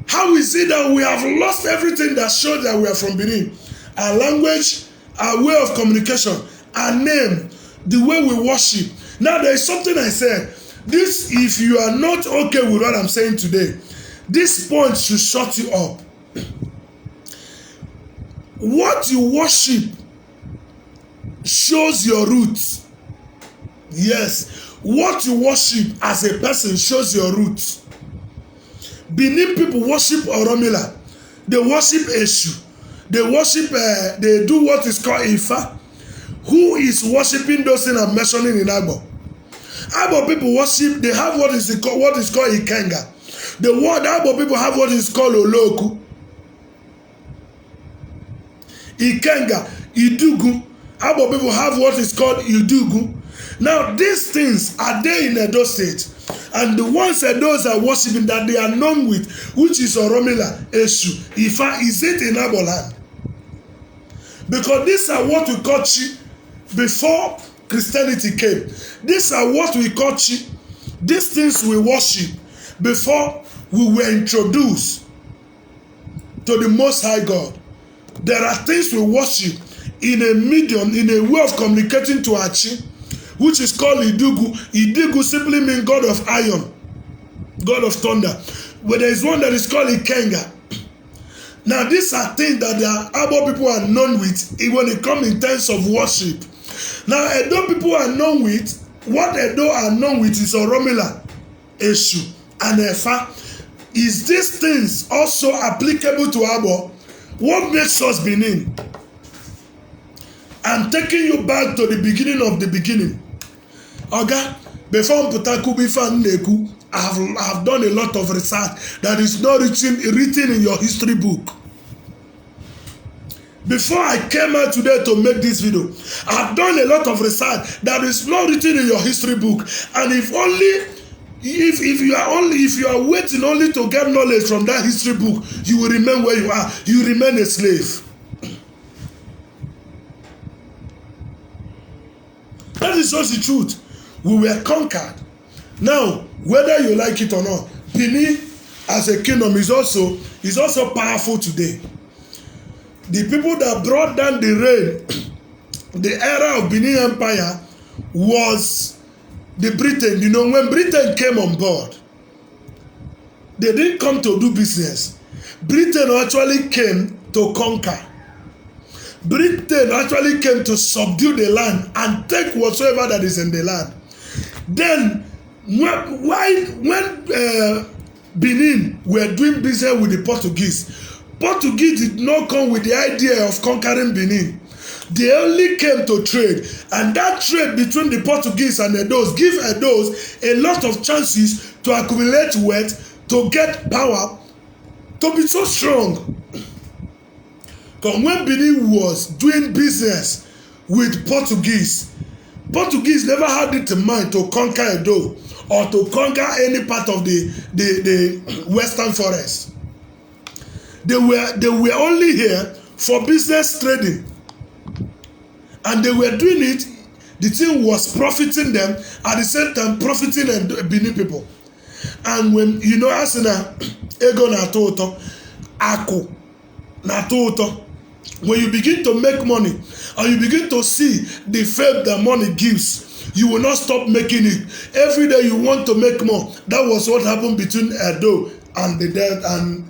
how is it that we have lost everything that shows that we are from Benin? Our language, our way of communication, our name, the way we worship. Now there is something I said. This, if you are not okay with what I'm saying today, this point should shut you up. What you worship shows your roots. Yes, what you worship as a person shows your roots. Benin people worship Oromila. They worship Eshu. They worship, they do what is called Ifa. Who is worshiping those things I'm mentioning in Agbo? Agbo people worship, they have what is called Ikenga. The Agbo people have what is called Oloku. Ikenga, Idugu. Agbo people have what is called Idugu. Now these things are there in Edo State, and the ones that those are worshiping that they are known with, which is Oromila, Eshu, Ifa, is it in Agbo land? Because these are what we call Chi before Christianity came. These are what we call Chi. These things we worship before we were introduced to the Most High God. There are things we worship in a medium, in a way of communicating to Achi, which is called Idugu. Idugu simply means God of iron, God of thunder. But there is one that is called Ikenga. Now, these are things that the Abo people are known with when it comes in terms of worship. Now, Edo people are known with, what Edo are known with is Oromila, Eshu, and Efa. Is these things also applicable to Abo? What makes us Benin? I'm taking you back to the beginning of the beginning. Oga, before Mputakubi fan Neku, I've done a lot of research that is not written in your history book. Before I came out today to make this video, I've done a lot of research that is not written in your history book. And if you are waiting only to get knowledge from that history book, you will remain where you are. You remain a slave. That is just the truth. We were conquered. Now, whether you like it or not, Benin as a kingdom is also powerful today. The people that brought down the reign, the era of Benin Empire, was the Britain. You know, when Britain came on board, they didn't come to do business. Britain actually came to conquer. Britain actually came to subdue the land and take whatsoever that is in the land. Then, when Benin were doing business with the Portuguese did not come with the idea of conquering Benin. They only came to trade, and that trade between the Portuguese and Edos give Edos a lot of chances to accumulate wealth, to get power, to be so strong. Because when Benin was doing business with Portuguese never had it in mind to conquer Edo or to conquer any part of the Western Forest. They were only here for business trading. And they were doing it, the thing was profiting them, at the same time profiting the Benin people. And when, you know, as in ego na toto, ako na toto, when you begin to make money, and you begin to see the fame that money gives, you will not stop making it. Every day you want to make more. That was what happened between Edo and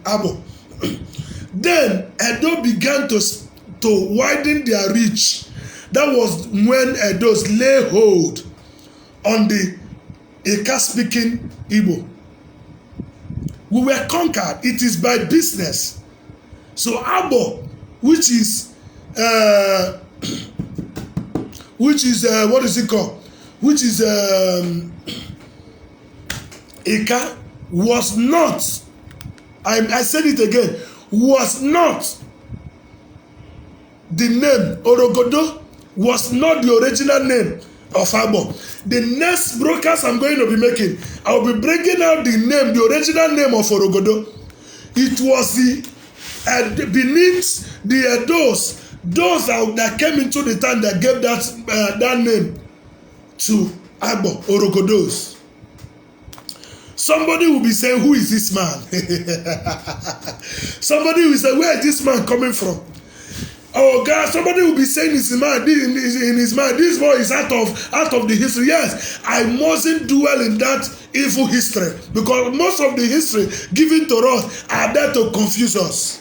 Abo. Then Edo began to widen their reach. That was when Edos lay hold on the Eka-speaking Igbo. We were conquered. It is by business. So Abo, which is what is it called? Which is Eka, was not. I said it again. Was not the name Orogodo. Was not the original name of Abo. The next broadcast I'm going to be making, I'll be breaking out the name, the original name of Orogodo. It was beneath the Edos, those that came into the town that gave that name to Abo, Orogodos. Somebody will be saying, who is this man? Somebody will say, where is this man coming from? Oh God, somebody will be saying in his mind, this boy is out of the history. Yes, I mustn't dwell in that evil history, because most of the history given to us are there to confuse us.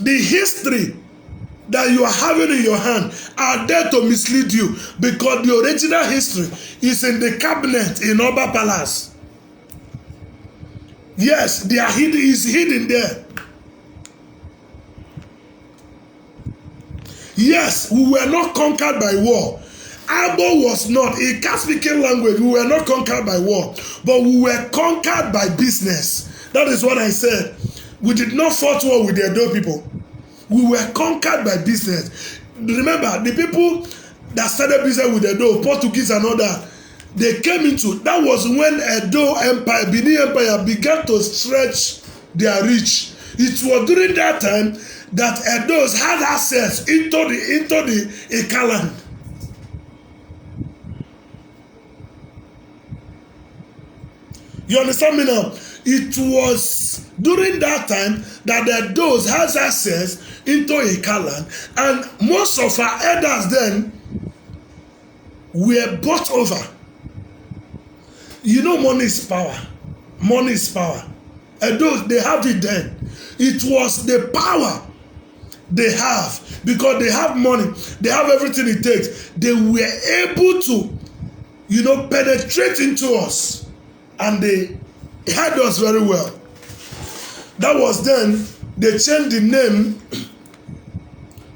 The history that you are having in your hand are there to mislead you, because the original history is in the cabinet in Oba Palace. Yes, they are hidden, is hidden there. Yes, we were not conquered by war. Abo was not. In Eka-speaking language, we were not conquered by war. But we were conquered by business. That is what I said. We did not fight war with the Edo people. We were conquered by business. Remember, the people that started business with Edo, Portuguese and all that, they came into, that was when Edo Empire, Benin Empire began to stretch their reach. It was during that time that Edos had access into the Eka land. You understand me now? It was during that time that the Edos has access into Ikaland, and most of our elders then were bought over. You know, money is power. Money is power. Edos, they have it then. It was the power they have because they have money. They have everything it takes. They were able to, you know, penetrate into us, and they had us very well. That was then they changed the name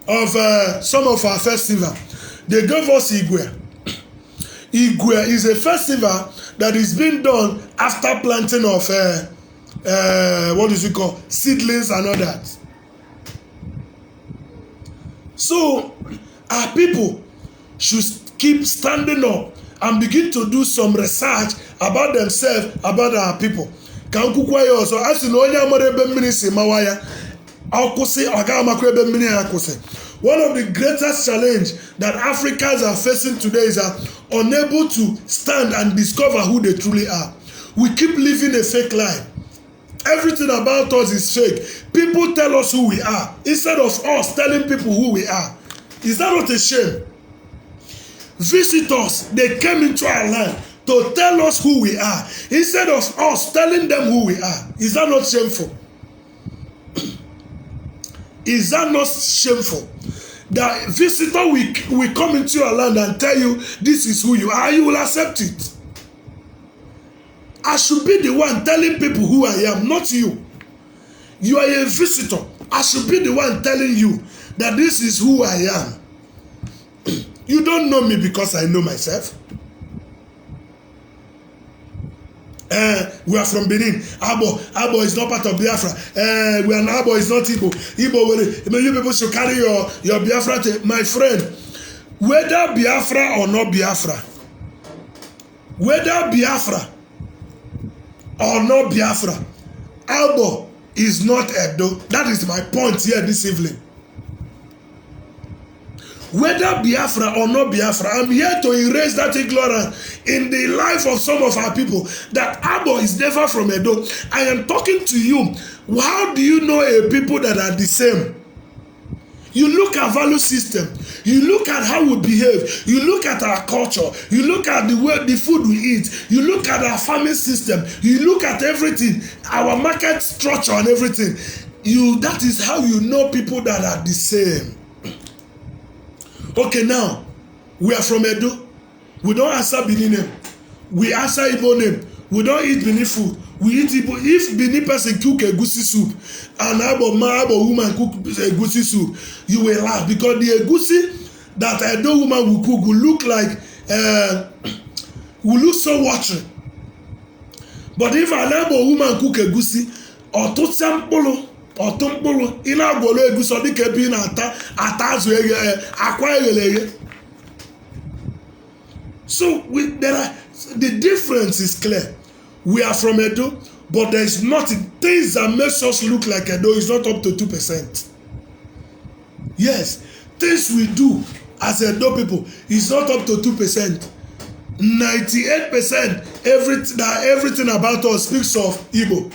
of some of our festival. They gave us Igwe. Igwe is a festival that is being done after planting of what is it called, seedlings and all that. So our people should keep standing up and begin to do some research about themselves, about our people. Kan kukwa ya ọzọ, a sị na onye amara ebe mmiri si mawa ya, akwụsị ọ ga-amakwa ebe mmiri ya kwụsị. One of the greatest challenge that Africans are facing today is unable to stand and discover who they truly are. We keep living a fake life. Everything about us is fake. People tell us who we are instead of us telling people who we are. Is that not a shame? Visitors, they came into our land to tell us who we are instead of us telling them who we are. Is that not shameful? Is that not shameful? The visitor will come into your land and tell you this is who you are. You will accept it. I should be the one telling people who I am, not you. You are a visitor. I should be the one telling you that this is who I am. You don't know me because I know myself. We are from Benin. Abo is not part of Biafra. Abo is not Igbo. You people should carry your Biafra. My friend, whether Biafra or not Biafra, whether Biafra or not Biafra, Abo is not Edo. That is my point here this evening. Whether Biafra or not Biafra, I'm here to erase that ignorance in the life of some of our people that Abo is never from Edo. I am talking to you. How do you know a people that are the same? You look at value system. You look at how we behave. You look at our culture. You look at the way the food we eat. You look at our farming system. You look at everything, our market structure and everything. That is how you know people that are the same. Okay, now we are from Edo. We don't answer Benin name. We answer Igbo name. We don't eat Benin food. We eat Igbo. If Benin person cook egusi soup and Abo woman cook egusi soup, you will laugh because the egusi that Edo woman will cook will look like will look so watery. But if an Abo woman cook egusi or to sampolo ọtụmkpụrụ ị na-agwọrọ egusi ọ dịka ebe ị na-ata azụ akwa eghere. So the difference is clear. We are from Edo, but there is nothing. Things that makes us look like Edo is not up to 2%. Yes, things we do as Edo people is not up to 2%. 98% everything about us speaks of Igbo.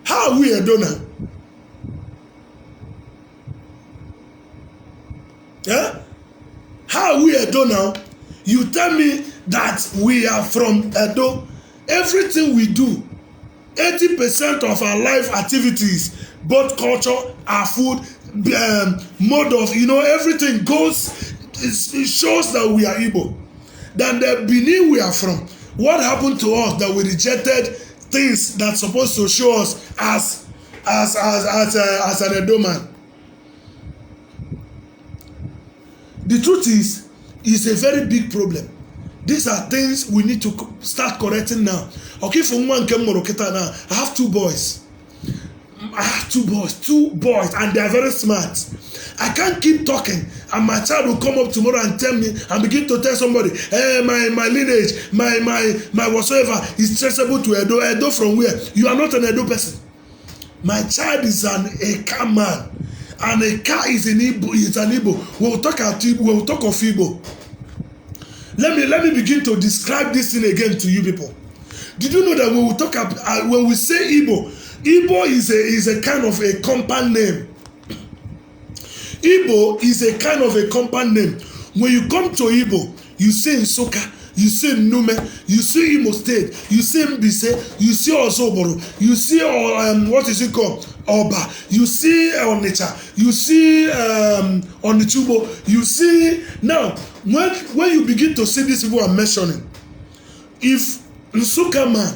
How are we Edo now? Yeah? How are we Edo now? You tell me that we are from Edo. Everything we do, 80% of our life activities, both culture, our food, mode of, everything goes, it shows that we are Igbo. Then the Benin we are from, what happened to us that we rejected things that's supposed to show us as an Edo man? The truth is, it's a very big problem. These are things we need to start correcting now. Okay, for one Moroketa now, I have two boys, and they are very smart. I can't keep talking, and my child will come up tomorrow and tell me and begin to tell somebody, hey, my lineage, my whatsoever is traceable to Edo. Edo from where? You are not an Edo person. My child is an Eka man. And a car is an Igbo. We'll talk of Igbo. Let me begin to describe this thing again to you people. Did you know that when we talk about, when we say Igbo, Igbo is a kind of a compound name. Igbo is a kind of a compound name. When you come to Igbo, you say Nsukka, you say Nume, you see Imo State, you see Mbise, you see Osoboro, you see what is it called? Oba, you see Onitsha, you see Onitshubo, you see. Now, when you begin to see these people I'm mentioning, if Nsukka man,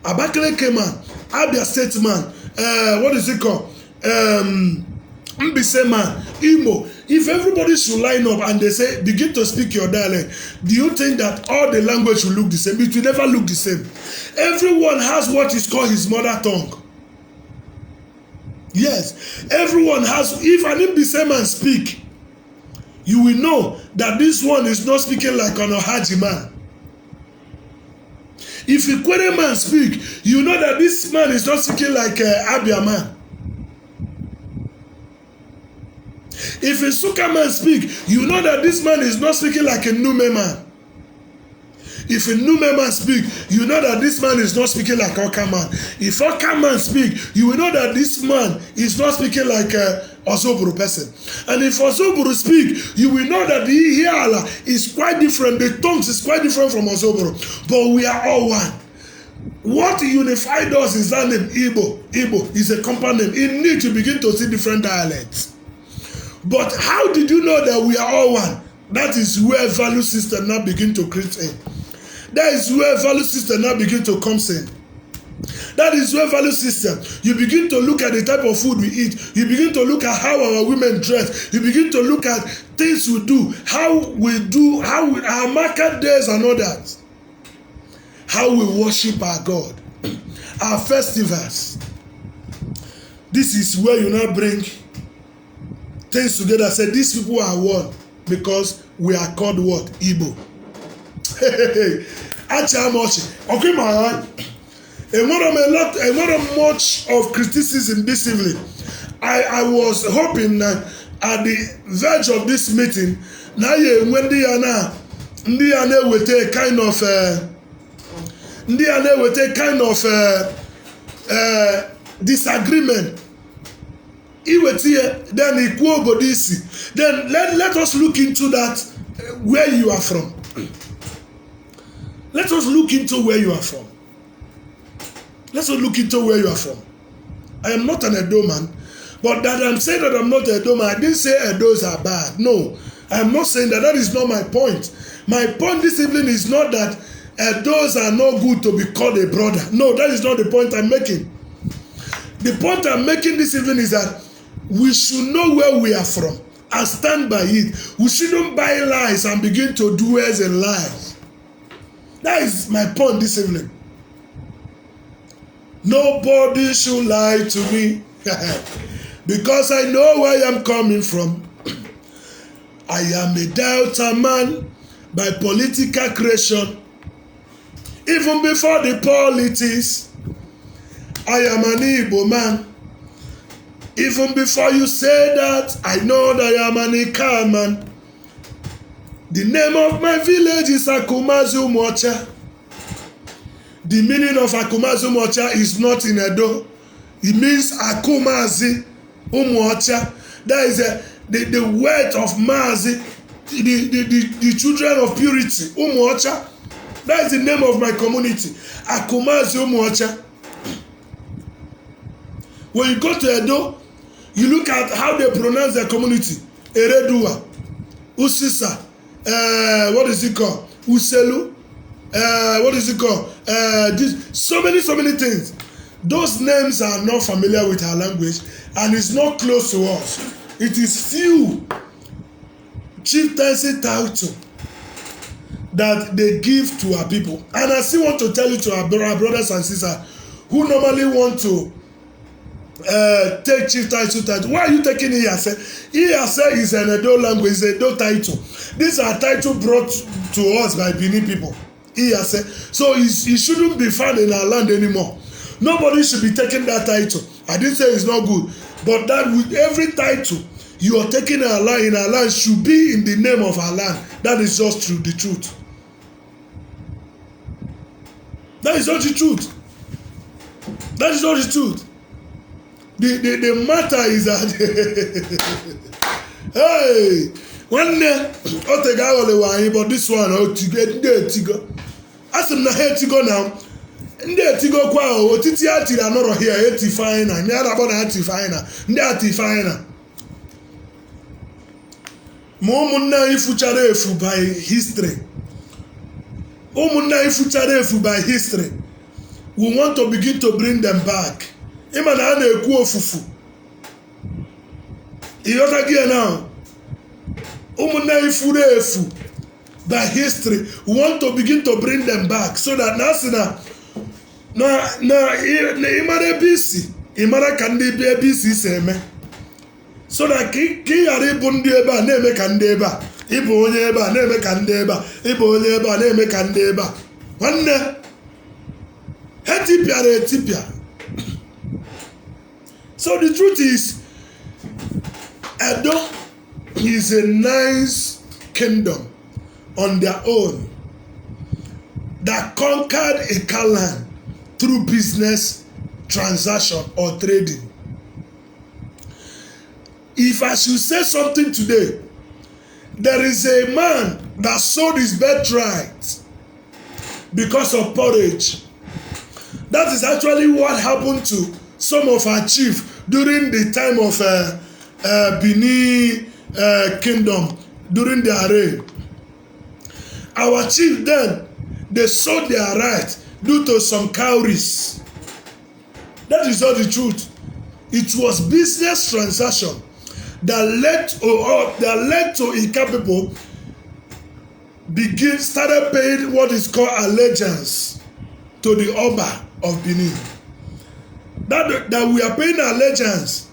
Abakaleke man, Abia State man, what is it called? Mbise man, Imo, if everybody should line up and they say, begin to speak your dialect, do you think that all the language will look the same? It will never look the same. Everyone has what is called his mother tongue. Yes, everyone has. If an Mbise man speak, you will know that this one is not speaking like an Ohaji man. If a Kwere man speak, you know that this man is not speaking like Abia man. If a Nsukka man speak, you know that this man is not speaking like a Nume man. If a Nume man speak, you know that this man is not speaking like Oka man. If Oka man speak, you will know that this man is not speaking like a Osoboro person. And if Osoboro speak, you will know that the Ihiala is quite different. The tongues is quite different from Osoboro. But we are all one. What unified us is that name Igbo. Igbo is a compound name. It needs to begin to see different dialects. But how did you know that we are all one? That is where value system now begin to create in. That is where value system now begin to come in. That is where value system, you begin to look at the type of food we eat. You begin to look at how our women dress. You begin to look at things we do, our market days and all that. How we worship our God, our festivals. This is where you now bring things together. Say these people are one because we are called what? Igbo. Okay, my much of criticism this evening. I was hoping that at the verge of this meeting, now when they with a kind of disagreement. Then let us look into that, where you are from. Let us look into where you are from. Let us look into where you are from. I am not an Edo man, but that I'm saying that I'm not an Edo man, I didn't say Edos are bad. No, I am not saying that. That is not my point. My point this evening is not that Edos are not good to be called a brother. No, that is not the point I'm making. The point I'm making this evening is that we should know where we are from and stand by it. We shouldn't buy lies and begin to do as in lies. That is my point this evening. Nobody should lie to me because I know where I am coming from. I am a Delta man by political creation. Even before the politics, I am an Igbo man. Even before you say that, I know that I am an Ika man. The name of my village is Akumazi Umuocha. The meaning of Akumazi Umuocha is not in Edo. It means Akumazi Umuocha. That is the word of Mazi, the children of purity. Umuocha. That is the name of my community. Akumazi Umuocha. When you go to Edo, you look at how they pronounce their community. Eredua, Usisa, what is it called? Uselu, what is it called? So many things. Those names are not familiar with our language and it's not close to us. It is few chieftaincy title that they give to our people. And I still want to tell you to our brothers and sisters who normally want to take chief title. Why are you taking Iyase? Iyase is an Edo language, is a Edo title. These are titles brought to us by Benin people. Iyase. So it shouldn't be found in our land anymore. Nobody should be taking that title. I didn't say it's not good, but that with every title you are taking in our land should be in the name of our land. That is just true, the truth. That is not the truth. That is not the truth. The matter is that hey, one day otega ole wa but this one etigo. Asim na etigo now. Ndị etigo kwa otiti atiri anọrọ here etifine na nya na bona etifine na ndị atifine na ma ụmụnna ifuchara efu by history. Ụmụnna ifuchara efu by history. We want to begin to bring them back. Ịma na a na-ekwu ofufu. Ịghọta gị now. Ụmụnna ifuru efu by history. We want to begin to bring them back so that na ịmara ebe isi ịmara ka ndị ebe isi si eme so that ka ị ghara ịbụ ndị ebe a na-eme ka ndị ebe a ịbụ onye ebe a na-eme ka ndị ebe a ịbụ onye ebe a na-eme ka ndị ebe a nwanne etipịara etipịa. So the truth is Edo is a nice kingdom on their own that conquered a land through business transaction or trading. If I should say something today, there is a man that sold his birthright because of porridge. That is actually what happened to some of our chiefs during the time of Benin kingdom, during their reign. Our chief then, they sold their right due to some cowries. That is not the truth. It was business transaction that led to Ika people started paying what is called allegiance to the Oba of Benin. That we are paying allegiance.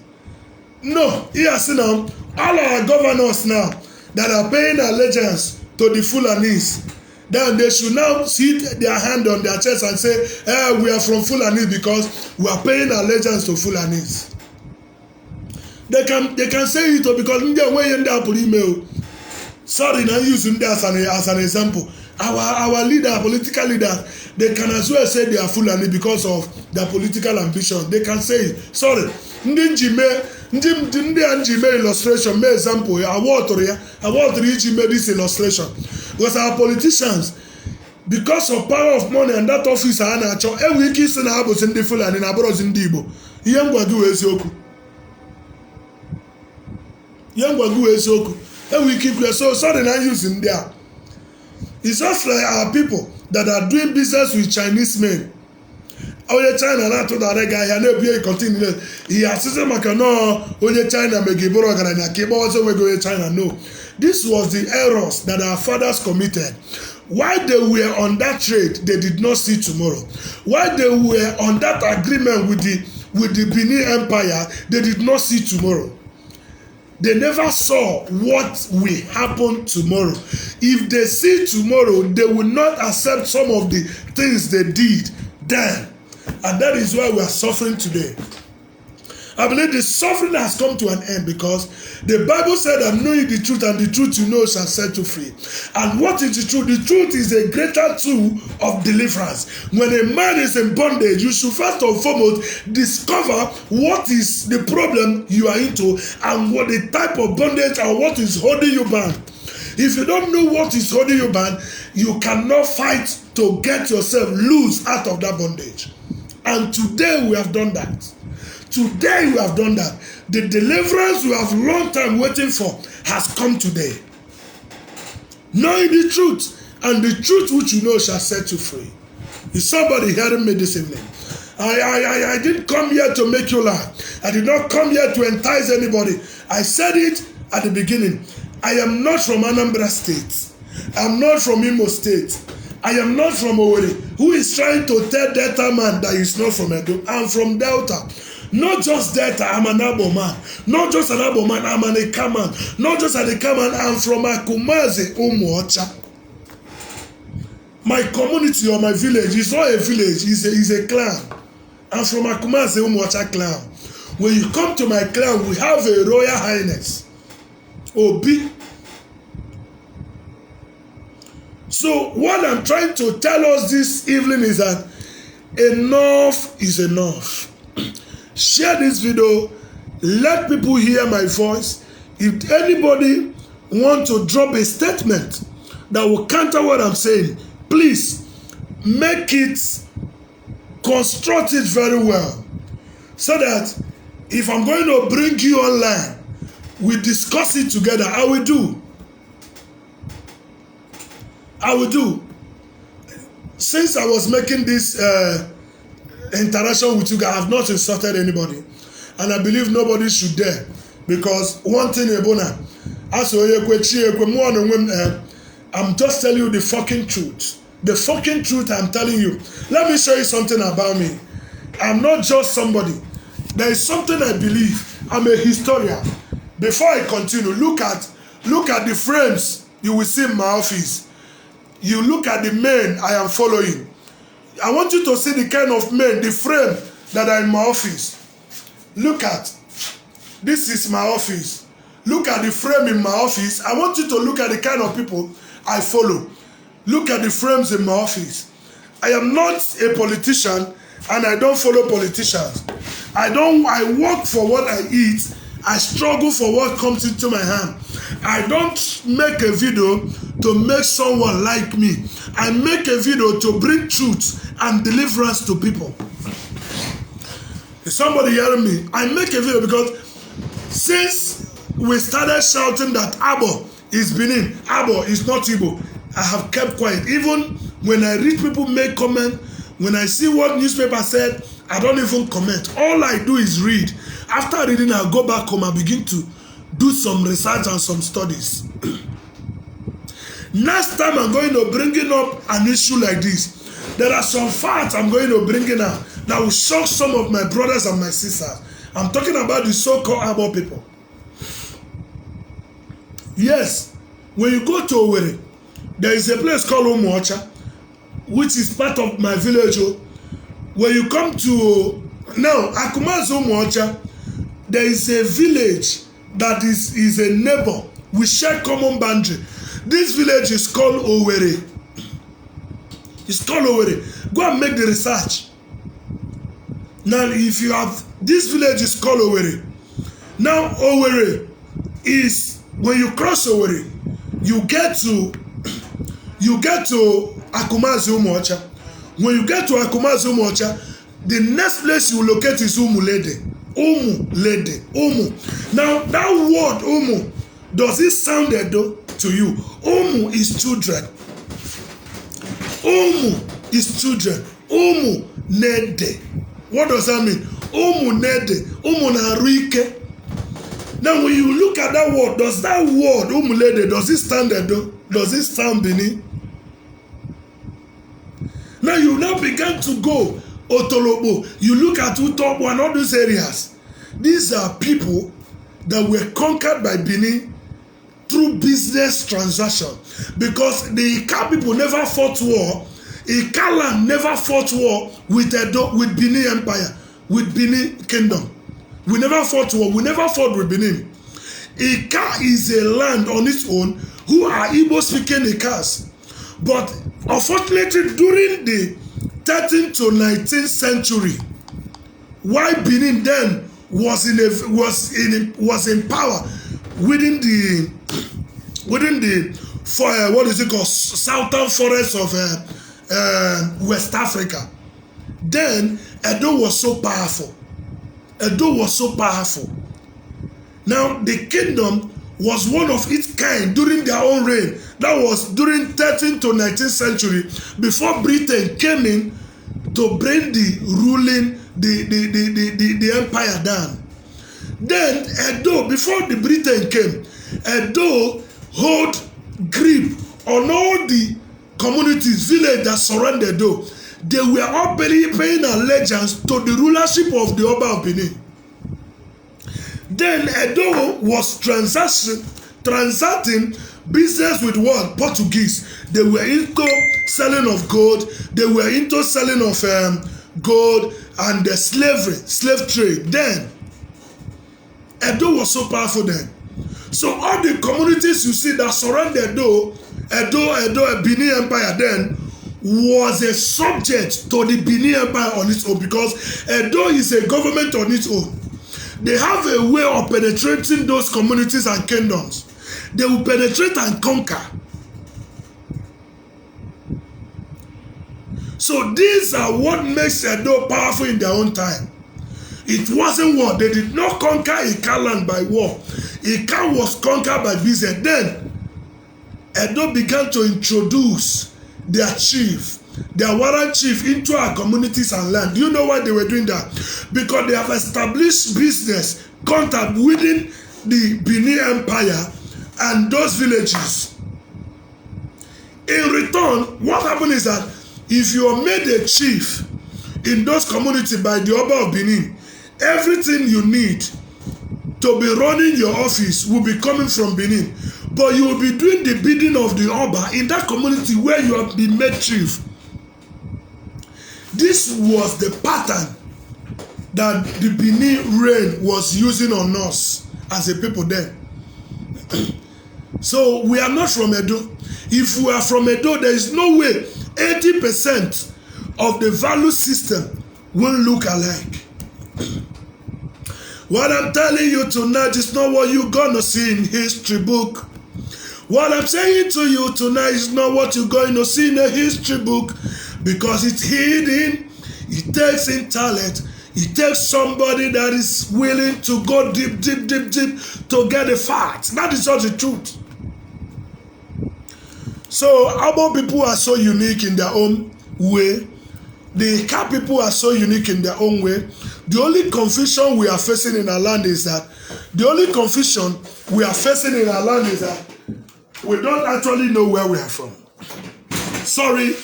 No, here see now, all our governors now that are paying allegiance to the Fulanis, then they should now sit their hand on their chest and say, we are from Fulani because we are paying allegiance to Fulanis. They can say it because sorry, now using that as an example. Our leader, political leader, they can as well say they are Fulani because of their political ambition. They can say it. Sorry. Ndị anjime illustration, me example, I want to make this illustration. Because our politicians, because of power of money and that office are natural, every week is in Abos in the Fulani and Abros in Dibo. Yangwagu Ezoku. Every week, so sorry, not using there. It's just like our people that are doing business with Chinese men. Onye China na to that guy ya na be continue. He assisted Makano onye China megiboro garanya ke ba also we go China. No. This was the errors that our fathers committed. While they were on that trade, they did not see tomorrow. While they were on that agreement with the Benin Empire, they did not see tomorrow. They never saw what will happen tomorrow. If they see tomorrow, they will not accept some of the things they did then. And that is why we are suffering today. I believe the suffering has come to an end because the Bible said that knowing the truth and the truth you know shall set you free. And what is the truth? The truth is a greater tool of deliverance. When a man is in bondage, you should first and foremost discover what is the problem you are into and what the type of bondage and what is holding you bound. If you don't know what is holding you bound, you cannot fight to get yourself loose out of that bondage. And today we have done that. Today we have done that. The deliverance we have long time waiting for has come today. Knowing the truth, and the truth which you know shall set you free. Is somebody hearing me this evening? I didn't come here to make you laugh. I did not come here to entice anybody. I said it at the beginning. I am not from Anambra State. I am not from Imo State. I am not from Owerri. Who is trying to tell Delta man that he's not from Edo? I'm from Delta. Not just Delta, I'm an Abo man. Not just an Abo man, I'm an Eka man. Not just an Eka man, I'm from Akumaze, Umuocha. My community or my village is not a village, it's a clan. I'm from Akumaze, Umuocha clan. When you come to my clan, we have a Royal Highness, Obi. So what I'm trying to tell us this evening is that Enough is enough. Share this video. Let people hear my voice. If anybody want to drop a statement that will counter what I'm saying, please make it, construct it very well, so that if I'm going to bring you online, we discuss it together. I will do. Since I was making this interaction with you guys, I have not insulted anybody, and I believe nobody should dare, because one thing I'm just telling you the fucking truth. The fucking truth I'm telling you. Let me show you something about me. I'm not just somebody. There is something I believe. I'm a historian. Before I continue, look at the frames you will see in my office. You look at the men I am following. I want you to see the kind of men, the frame that are in my office. Look at. This is my office. Look at the frame in my office. I want you to look at the kind of people I follow. Look at the frames in my office. I am not a politician, and I don't follow politicians. I work for what I eat. I struggle for what comes into my hand. I don't make a video to make someone like me. I make a video to bring truth and deliverance to people. Is somebody hearing me? I make a video because since we started shouting that Abo is Benin, Abo is not Igbo, I have kept quiet. Even when I read people make comment, when I see what newspaper said, I don't even comment. All I do is read. After reading, I go back home and begin to do some research and some studies. Next time I'm going to bring up an issue like this. There are some facts I'm going to bring in now that will shock some of my brothers and my sisters. I'm talking about the so-called Abo people. Yes, when you go to Owerri, there is a place called Umuocha, which is part of my village. When you come to now Akumazi Umuocha, there is a village that is a neighbor. We share common boundary. This village is called Owerri. It's called Owerri. Go and make the research. Now, if you have, this village is called Owerri. Now, Owerri is, when you cross Owerri, you get to Akumazi Umuocha. When you get to Akumazi Umuocha, the next place you locate is Umulede. Umu. Now, that word Umu, does it sound Edo to you? Umu is children. Umu is children. Umu Nede. What does that mean? Umu Nede. Umu Narike. Now, when you look at that word, does that word Umu Nede, does it stand Edo? Does it sound Benin? Now you now begin to go Otolobo. You look at Utobo and all those areas. These are people that were conquered by Benin through business transaction, because the Ika people never fought war. Ika land never fought war with Benin Empire, with Benin Kingdom. We never fought war. We never fought with Benin. Ika is a land on its own who are Igbo-speaking Ikas. But unfortunately, during the 13th to 19th century, while Benin then was in power within the what is it called, southern forests of West Africa, then Edo was so powerful. Now the kingdom was one of its kind during their own reign. That was during 13th to 19th century, before Britain came in to bring the empire down. Then Edo, before the Britain came, Edo hold grip on all the communities, villages that surrounded Edo. They were all paying allegiance to the rulership of the Oba of Benin. Then Edo was transacting business with what? Portuguese. They were into selling of gold. They were into selling of gold and the slave trade. Then Edo was so powerful then. So all the communities you see that surround Edo, Benin Empire then was a subject to the Benin Empire on its own, because Edo is a government on its own. They have a way of penetrating those communities and kingdoms. They will penetrate and conquer. So these are what makes Edo powerful in their own time. It wasn't war. They did not conquer Ika land by war. Ika was conquered by business. Then Edo began to introduce their chief, their warrant chief, into our communities and land. Do you know why they were doing that? Because they have established business contact within the Benin Empire and those villages. In return, what happened is that if you are made a chief in those communities by the Oba of Benin, everything you need to be running your office will be coming from Benin. But you will be doing the bidding of the Oba in that community where you have been made chief. This was the pattern that the Benin reign was using on us as a people then. So we are not from Edo. If we are from Edo, there is no way 80% of the value system will look alike. What I'm telling you tonight is not what you're gonna see in history book. What I'm saying to you tonight is not what you're going to see in a history book, because it's hidden. It takes intellect. It takes somebody that is willing to go deep to get the facts. That is just the truth. So Abo people are so unique in their own way. The Ika people are so unique in their own way. The only confusion we are facing in our land is that we don't actually know where we are from. Sorry,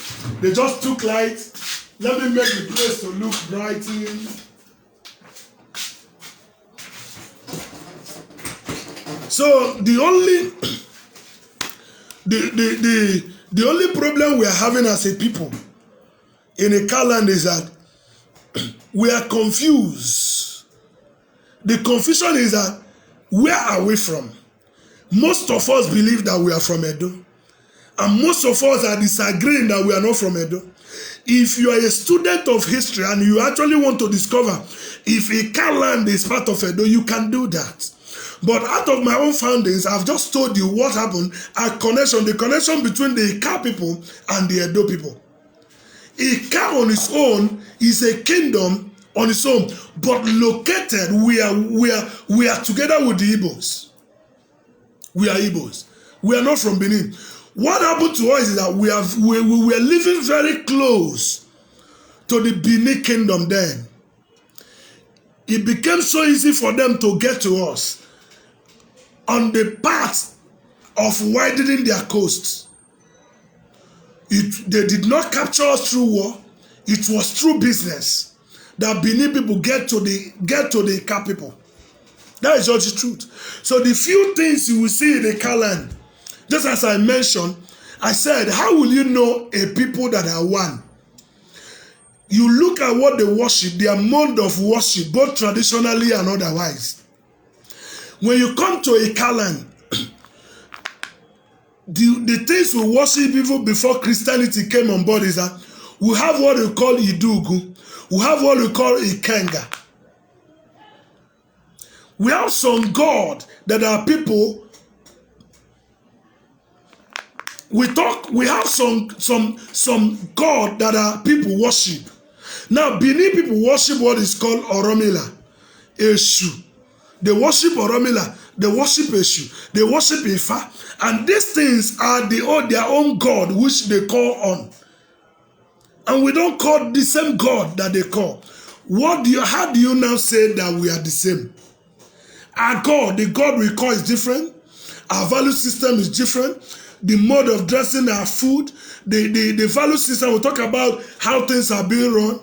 they just took light. Let me make the place to look bright. So the only problem we are having as a people in Ika land is that we are confused. The confusion is that where are we from? Most of us believe that we are from Edo, and most of us are disagreeing that we are not from Edo. If you are a student of history and you actually want to discover if Ika land is part of Edo, you can do that. But out of my own findings, I've just told you what happened, the connection between the Ika people and the Edo people. Ika on its own is a kingdom on its own, but located, we are together with the Igbos. We are Igbos. We are not from Benin. What happened to us is that we were living very close to the Benin kingdom then. It became so easy for them to get to us on the path of widening their coasts. They did not capture us through war. It was through business that Benin people get to the Ika people. That is just the truth. So the few things you will see in the Ika land, just as I mentioned, I said, how will you know a people that are one? You look at what they worship, their mode of worship, both traditionally and otherwise. When you come to Ika land, the things we worship even before Christianity came on board is that we have what we call Idugu, we have what we call Ikenga. We have some God that are people. We have some God that are people worship. Now, Benin people worship what is called Oromila, Eshu. They worship Oromila, they worship Eshu, they worship Ifa, and these things are their own God which they call on. And we don't call the same God that they call. How do you now say that we are the same? Our God, the God we call is different. Our value system is different. The mode of dressing our food, the value system, we talk about how things are being run,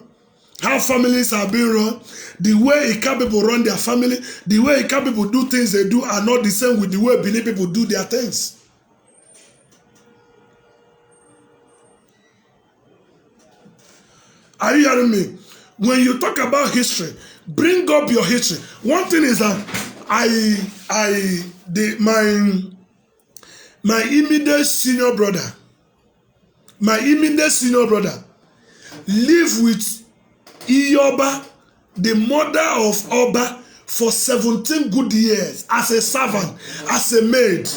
how families are being run, the way Ika people run their family, the way Ika people do things they do are not the same with the way Benin people do their things. Are you hearing me? When you talk about history, bring up your history. One thing is that my immediate senior brother, my immediate senior brother, lived with Iyoba, the mother of Oba, for 17 good years as a servant, as a maid.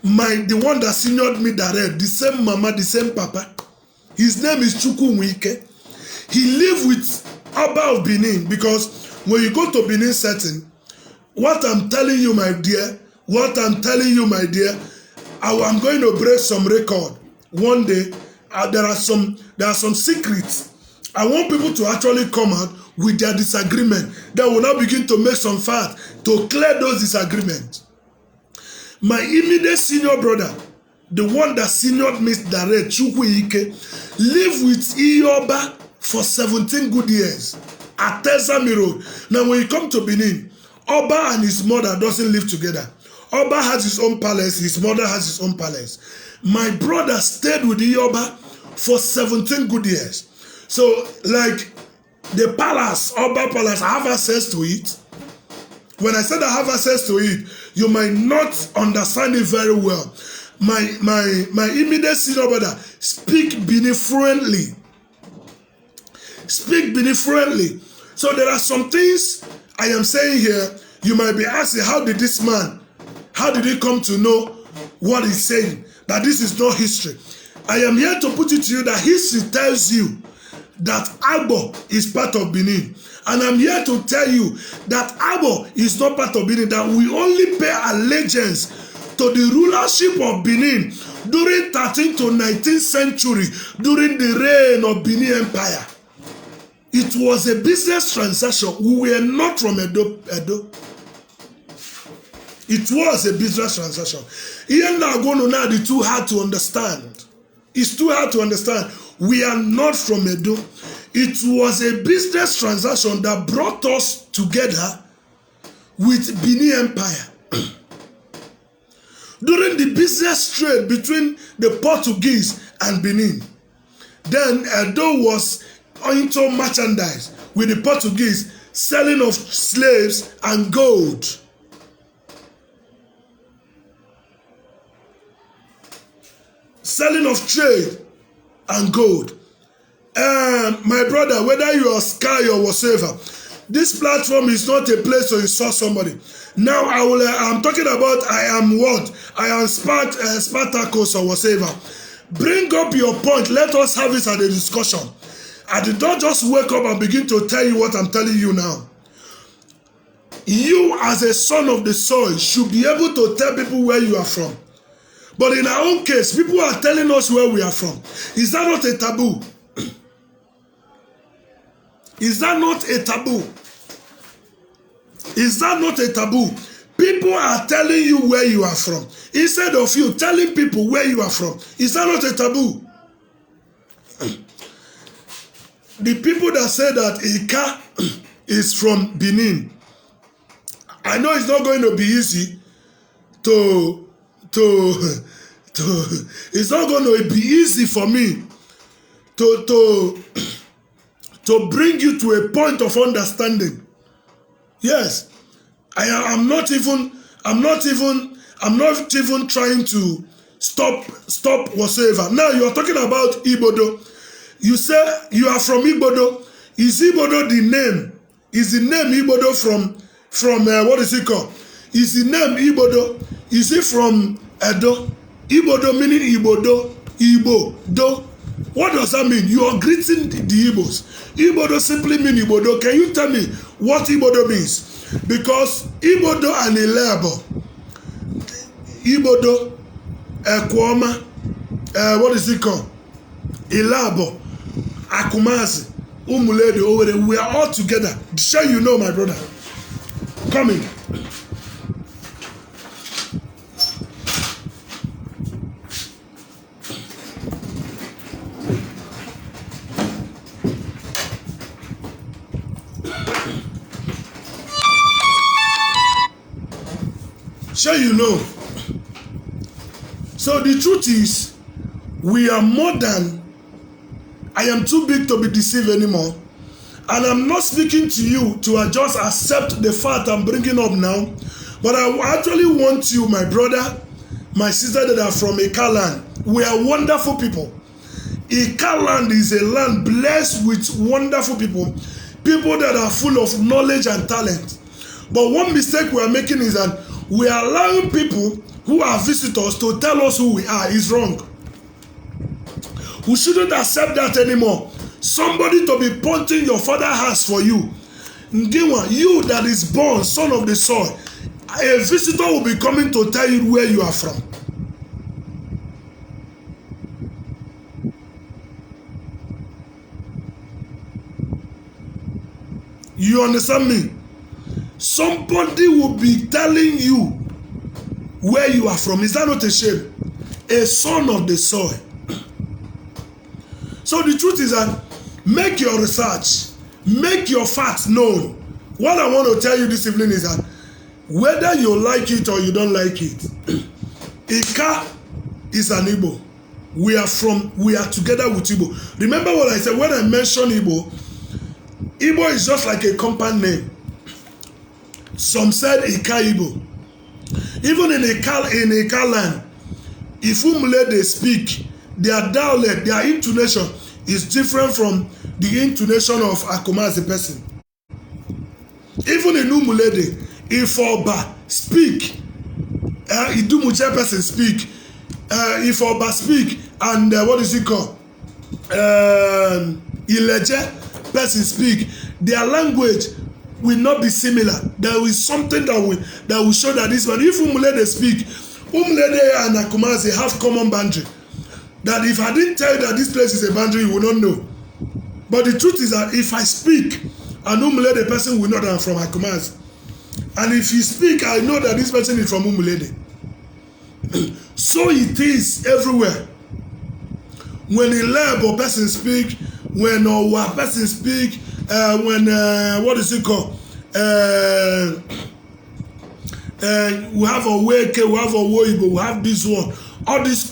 The one that seniored me direct, the same mama, the same papa. His name is Chukwuwike. He lived with Oba of Benin, because when you go to Benin setting, what I'm telling you, my dear, I'm going to break some record. One day, there are some secrets. I want people to actually come out with their disagreement. They will now begin to make some facts to clear those disagreements. My immediate senior brother, the one that seniored me direct, Chukwuwike, lived with Iyoba for 17 good years at Tesami Road. Now, when you come to Benin, Oba and his mother doesn't live together. Oba has his own palace, his mother has his own palace. My brother stayed with Iyoba for 17 good years. So, like the palace, Oba Palace, I have access to it. When I said I have access to it, you might not understand it very well. My immediate senior brother speak Benin fluently. Speak Benin fluently. So there are some things I am saying here. You might be asking, how did he come to know what he's saying? That this is not history. I am here to put it to you that history tells you that Agbo is part of Benin. And I'm here to tell you that Agbo is not part of Benin, that we only pay allegiance to the rulership of Benin during 13th to 19th century, during the reign of Benin Empire. It was a business transaction. We were not from Edo. It was a business transaction. Here now, it's too hard to understand. It's too hard to understand. We are not from Edo. It was a business transaction that brought us together with Benin Empire. During the business trade between the Portuguese and Benin, then Edo was into merchandise with the Portuguese, selling of slaves and gold. Selling of trade and gold. My brother, whether you are Sky or whatever, this platform is not a place to insult somebody. Now I'm talking about I am Spartacus or whatever. Bring up your point. Let us have it at a discussion. I did not just wake up and begin to tell you what I'm telling you now. You as a son of the soil should be able to tell people where you are from. But in our own case, people are telling us where we are from. Is that not a taboo? Is that not a taboo? Is that not a taboo? People are telling you where you are from instead of you telling people where you are from. Is that not a taboo? The people that say that Ika is from Benin, I know it's not going to be easy it's not going to be easy for me to bring you to a point of understanding. Yes, I'm not even trying to stop whatsoever. Now you are talking about Igbodo. You say you are from Igbodo. Is Igbodo the name? Is the name Igbodo from what is it called? Is the name Igbodo? Is it from Edo? Igbodo meaning Igbodo, Igbo, do. What does that mean? You are greeting the Igbos. Igbodo simply means Igbodo. Can you tell me what Igbodo means? Because Igbodo and Ilebo, Igbodo, Ekwoma, what is it called? Ilabo, Akumasi, Umulede, Owere, we are all together. Sure you know, my brother. Come in. Sure you know. So the truth is, we are more than, I am too big to be deceived anymore. And I'm not speaking to you to just accept the fact I'm bringing up now. But I actually want you, my brother, my sister that are from Ekaland. We are wonderful people. Ika land is a land blessed with wonderful people, people that are full of knowledge and talent. But one mistake we are making is that we are allowing people who are visitors to tell us who we are. Is wrong. We shouldn't accept that anymore. Somebody to be pointing your father has for you. Ngiwa, you that is born son of the soil, a visitor will be coming to tell you where you are from. You understand me? Somebody will be telling you where you are from. Is that not a shame? A son of the soil. So the truth is that make your research, make your facts known. What I want to tell you this evening is that whether you like it or you don't like it, Ika is an Igbo. We are together with Igbo. Remember what I said when I mentioned Igbo? Igbo is just like a compound name. Some said Ika Igbo. Even in Ika land, if Umule they speak, their dialect, their intonation is different from the intonation of Akuma as a person. Even in Umulede, if Oba speak, Idumuche person speak, if Oba speak, and what is it called? Ileje person speak, their language will not be similar. There is something that will show that this one. If Umulede speak, Umulede and Akuma they have common boundary. That if I didn't tell you that this place is a boundary, you will not know. But the truth is that if I speak, I know the person will know that I'm from Akumazi. And if you speak, I know that this person is from Umulede. So it is everywhere. When a Lebo person speak, when a person speak, when what is it called? We have a Weke, we have a Woibo, we have this one. All these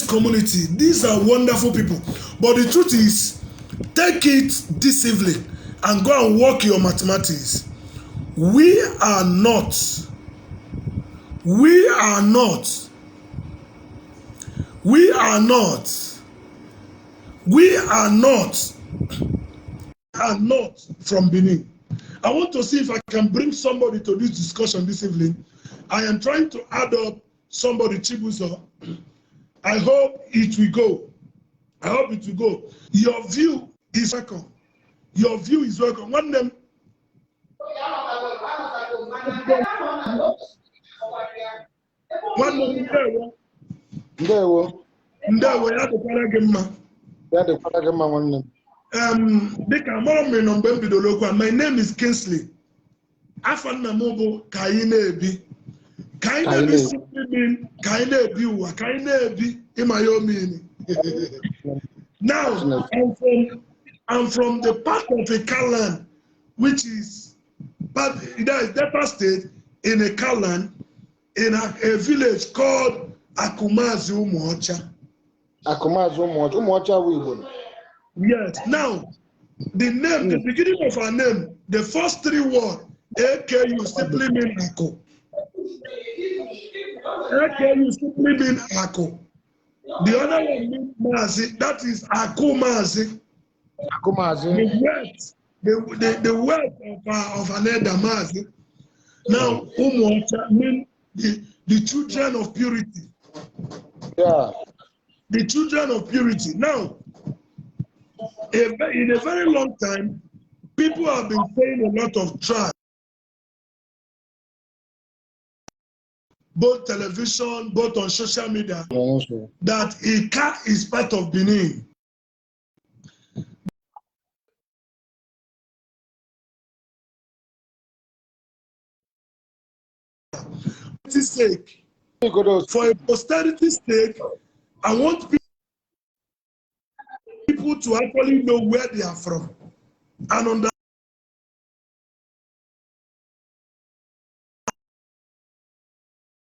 communities, these are wonderful people. But the truth is, take it this evening and go and work your mathematics. We are not from Benin. I want to see if I can bring somebody to this discussion this evening. I am trying to add up somebody, Chibuzo. I hope it will go. Your view is welcome. One name. Ndewo ya dịkwara gị mma. Nwanne m. Dịka mụrụ m nọ mgbe m bidoro okwu a, my name is Kingsley. Afọ nna m bụ ka anyị na-ebi. Ka anyị na-ebi simply mean ka anyị na-ebi ụwa, ka anyị na-ebi ịma ya omini. Now, I'm from the part of Ika land, which is Delta State, in Ika land, in a village called Akumazi Umuocha. Akumazi Umuocha. Umuocha Wibo. Yes. Now, the name, the beginning of our name, the first three words, AKU simply mean Ako. AKU simply mean Ako. The other one means Mazi, that is Akumazi. Akumazi. The word of Aneda Mazi. Now, Umuocha means the children of purity. Yeah. The children of purity. Now, in a very long time, people have been saying a lot of trash. Both television, both on social media, that Ika is part of Benin. Sake, for a posterity's sake, I want people to actually know where they are from and on the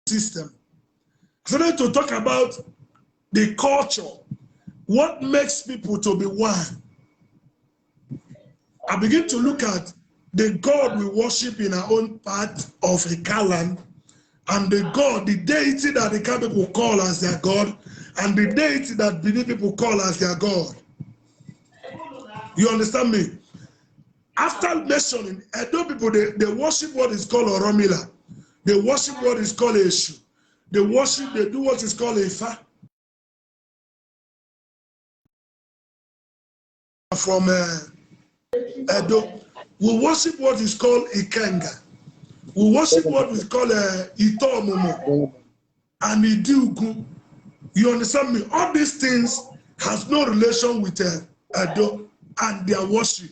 system. For them to talk about the culture, what makes people to be one. I begin to look at the God we worship in our own part of Ika land, and the God, the deity that the Ika people call as their God, and the deity that Benin people call as their God. You understand me? After mentioning Edo people, they worship what is called Oromila. They worship what is called Eshu. They do what is called Ifa. From Edo, we worship what is called Ikenga. We worship what is called Itomomo and Idiugu. You understand me? All these things has no relation with Edo and their worship.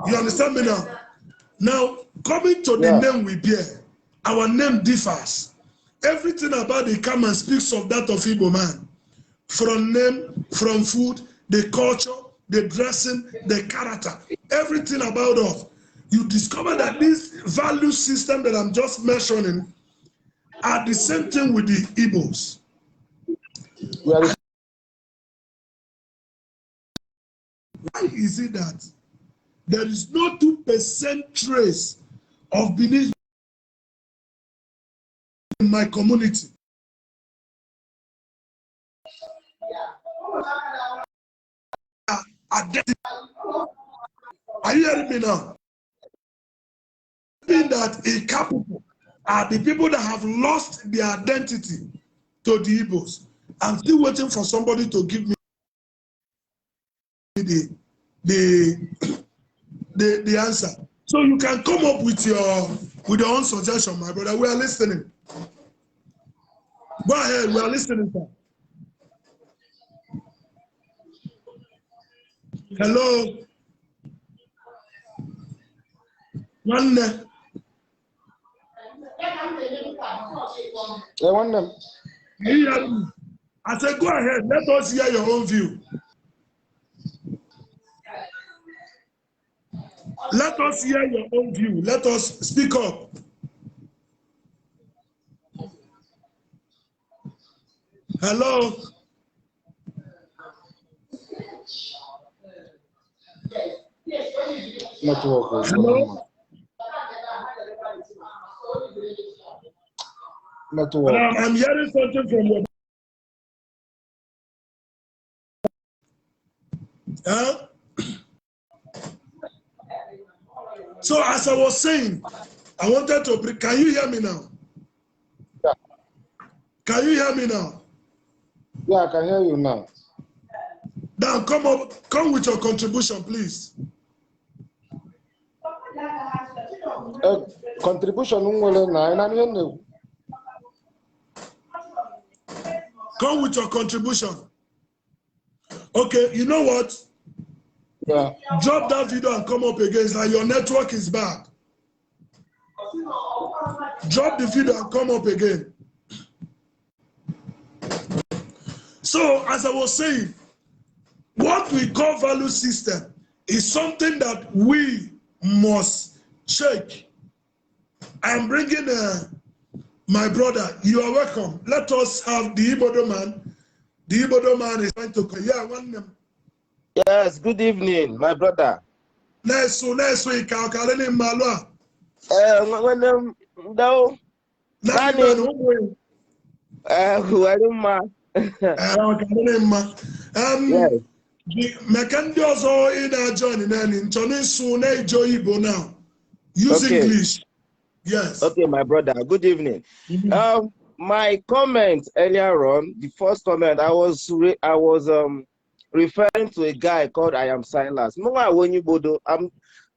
You understand me now? Now, coming to the name we bear, our name differs. Everything about it comes and speaks of that of Igbo man. From name, from food, the culture, the dressing, the character, everything about us. You discover that this value system that I'm just mentioning are the same thing with the Igbos. Why is it that there is no 2% trace of Benin in my community? Are you hearing me now? Mean that Ika people are the people that have lost their identity to the Igbos. I'm still waiting for somebody to give me the answer. So you can come up with your own suggestion, my brother. We are listening. Go ahead, we are listening, sir. Hello. One. I said, go ahead. Let us hear your own view. Let us hear your own view. Let us speak up. Hello. Hello. I'm hearing something from your. Huh? So as I was saying, I wanted to bring. Can you hear me now? Yeah. Can you hear me now? Yeah, I can hear you now. Now come up, come with your contribution, please. Contribution Come with your contribution. Okay, you know what? Yeah. Drop that video and come up again. It's like your network is bad. Drop the video and come up again. So, as I was saying, what we call value system is something that we must check. I'm bringing my brother. You are welcome. Let us have the Ibodo man. The Ibodo man is trying to call. Yeah, one name. Yes, good evening, my brother. Next week, I'll call him Malwa. No. Now. Use English. Yes. Okay, my brother. Good evening. My comment earlier on, the first comment, I was referring to a guy called I Am Silas. I am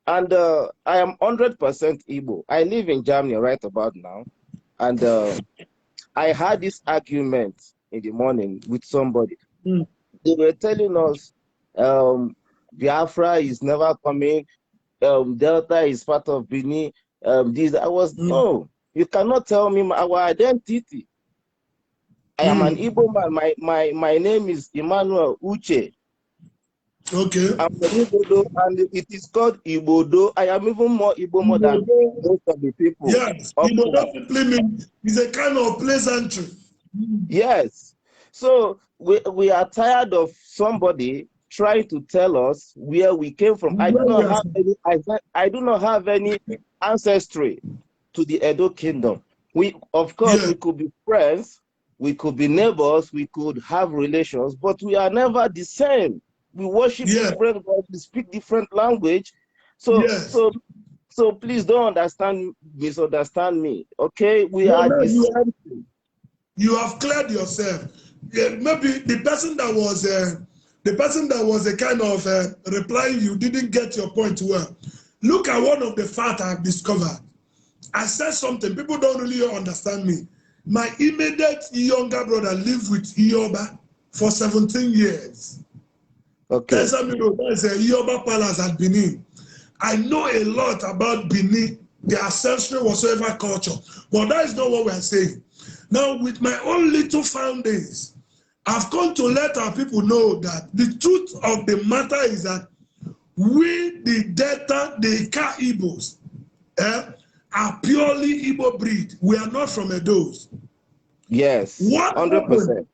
100% Igbo. I live in Germany right about now, and I had this argument in the morning with somebody. They were telling us Biafra is never coming. Delta is part of Benin. No, you cannot tell me our identity. I am an Igbo man. My name is Emmanuel Uche. Okay. I'm from Ibodo, and it is called Ibodo. I am even more Igbo than most of the people. Yes, Ibodo simply means it's a kind of pleasantry. Yes. So we are tired of somebody trying to tell us where we came from. I do not have any ancestry to the Edo Kingdom. We, of course, we could be friends We could be neighbors, we could have relations, but we are never the same. We worship different gods, we speak different language. So please don't misunderstand me. Okay, we are the same. You have cleared yourself. Yeah, maybe the person that was a kind of replying, you didn't get your point well. Look at one of the facts I've discovered. I said something, people don't really understand me. My immediate younger brother lived with Iyoba for 17 years. Okay. There's a Iyoba Palace at Benin. I know a lot about Benin, the ancestral whatsoever culture, but that is not what we're saying. Now, with my own little findings, I've come to let our people know that the truth of the matter is that we, the Delta, the Ika Igbos, are purely Igbo breed. We are not from Edos. Yes, 100%.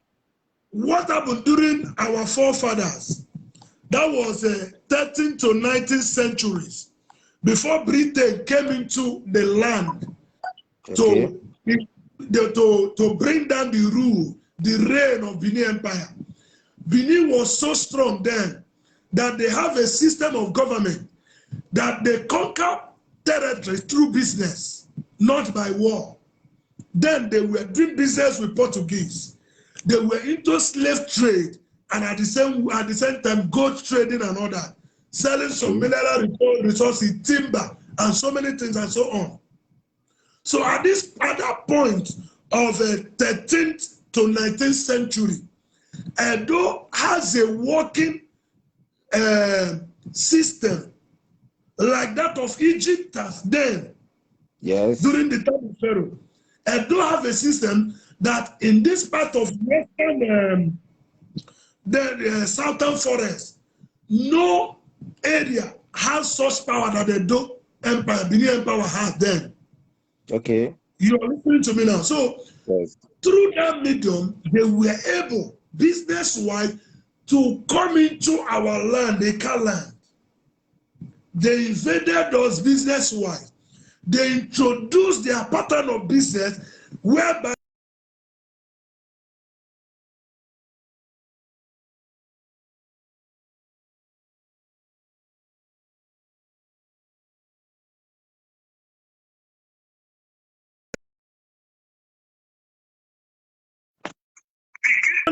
What happened during our forefathers? That was 13th to 19th centuries, before Britain came into the land to bring down the rule, the reign of Benin Empire. Benin was so strong then that they have a system of government that they conquer territory through business, not by war. Then they were doing business with Portuguese. They were into slave trade, and at the same time gold trading and all that, selling some mineral resources, timber, and so many things and so on. So at that point of 13th to 19th century, Edo has a working system like that of Egypt as then. Yes. During the time of Pharaoh. Edo have a system that in this part of western southern forest, no area has such power that the Edo Empire, Benin Empire has then. Okay. You are listening to me now. So through that medium, they were able, business-wise, to come into our land, the Ika land. They invaded us business-wise. They introduced their pattern of business whereby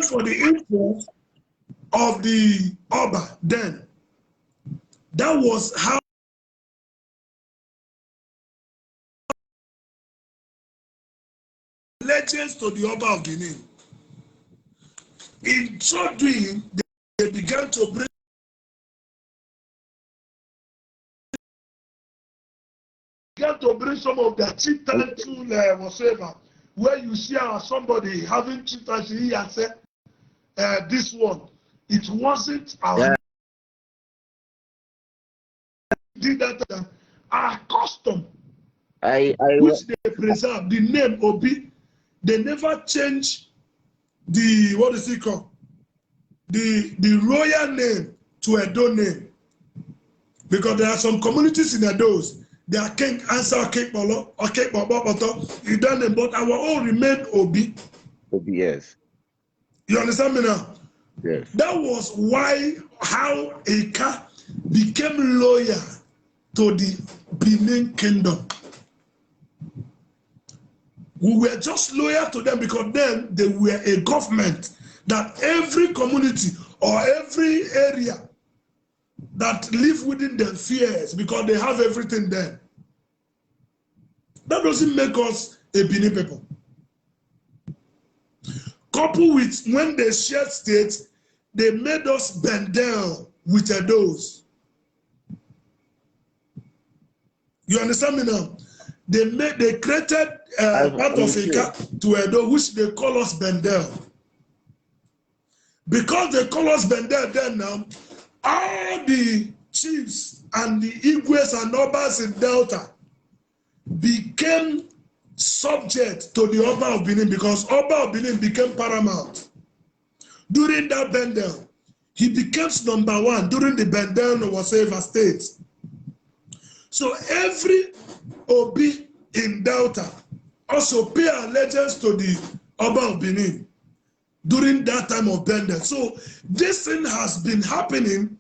for the influence of the Oba then. That was how legends to the Oba of Benin. In so doing, they began to bring some of their chieftaincy whatsoever. Where you see somebody having chieftaincy, he has said, this one, it wasn't our did that our custom, which they preserve, the name Obi, they never change the, what is it called? The royal name to Edo name. Because there are some communities in Edos, their king answer King Bolo or King Bobo, you done them, but our own remain Obi. Obi, yes. You understand me now? Yes. That was how Ika became loyal to the Benin Kingdom. We were just loyal to them because then they were a government that every community or every area that live within them fears because they have everything there. That doesn't make us a Benin people. Coupled with when they shared states, they made us bend down with Edos. You understand me now? They created part of Ika to Edo, which they call us Bendel. Because they call us Bendel then now, all the chiefs and the Igwes and Obas in Delta became subject to the Oba of Benin because Oba of Benin became paramount. During that Bendel, he became number one during the Bendel or whatever state. So every Obi in Delta also pay allegiance to the Oba of Benin, during that time of Bende. So this thing has been happening,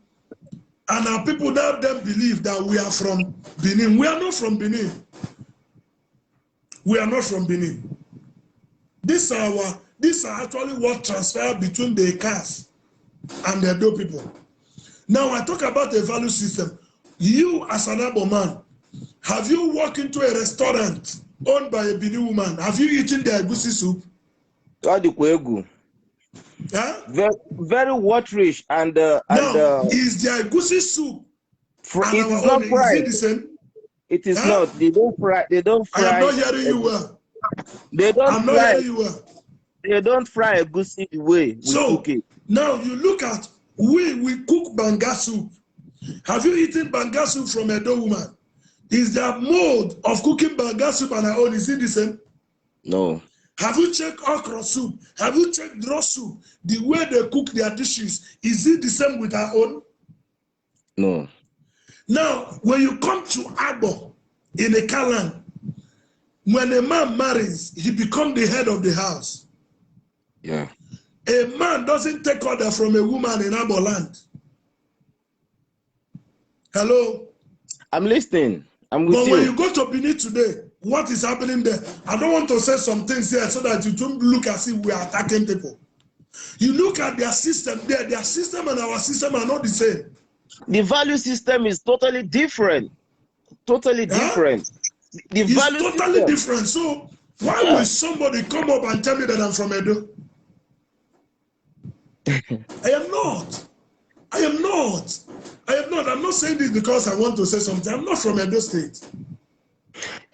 and our people now then believe that we are from Benin. We are not from Benin. We are not from Benin. These are actually what transpired between the Ikas and the Edo people. Now I talk about the value system. You as an Abo man, have you walked into a restaurant owned by a Benin woman? Have you eaten the egusi soup? Yeah? Very, very waterish and now is the egusi soup it is not fried. Is it the same? It is not. They don't fry. They don't fry. I am not hearing you well. They don't I'm fry. not hearing you well. They don't fry egusi the way we cook it. Now you look at we cook banga soup. Have you eaten banga soup from Edo woman? Is the mode of cooking banga soup and our own, is it the same? No. Have you checked okra soup? Have you checked draw soup? The way they cook their dishes, is it the same with our own? No. Now, when you come to Abo in a Kalan, when a man marries, he becomes the head of the house. Yeah. A man doesn't take order from a woman in Abo land. Hello? I'm listening. I'm with you. But when you go to Benin today, what is happening there? I don't want to say some things here so that you don't look as if we are attacking people. You look at their system there, their system and our system are not the same. The value system is totally different. Totally different. The it's value totally system. different. So why will somebody come up and tell me that I'm from Edo? I am not. I am not. I am not. I'm not saying this because I want to say something. I'm not from Edo State.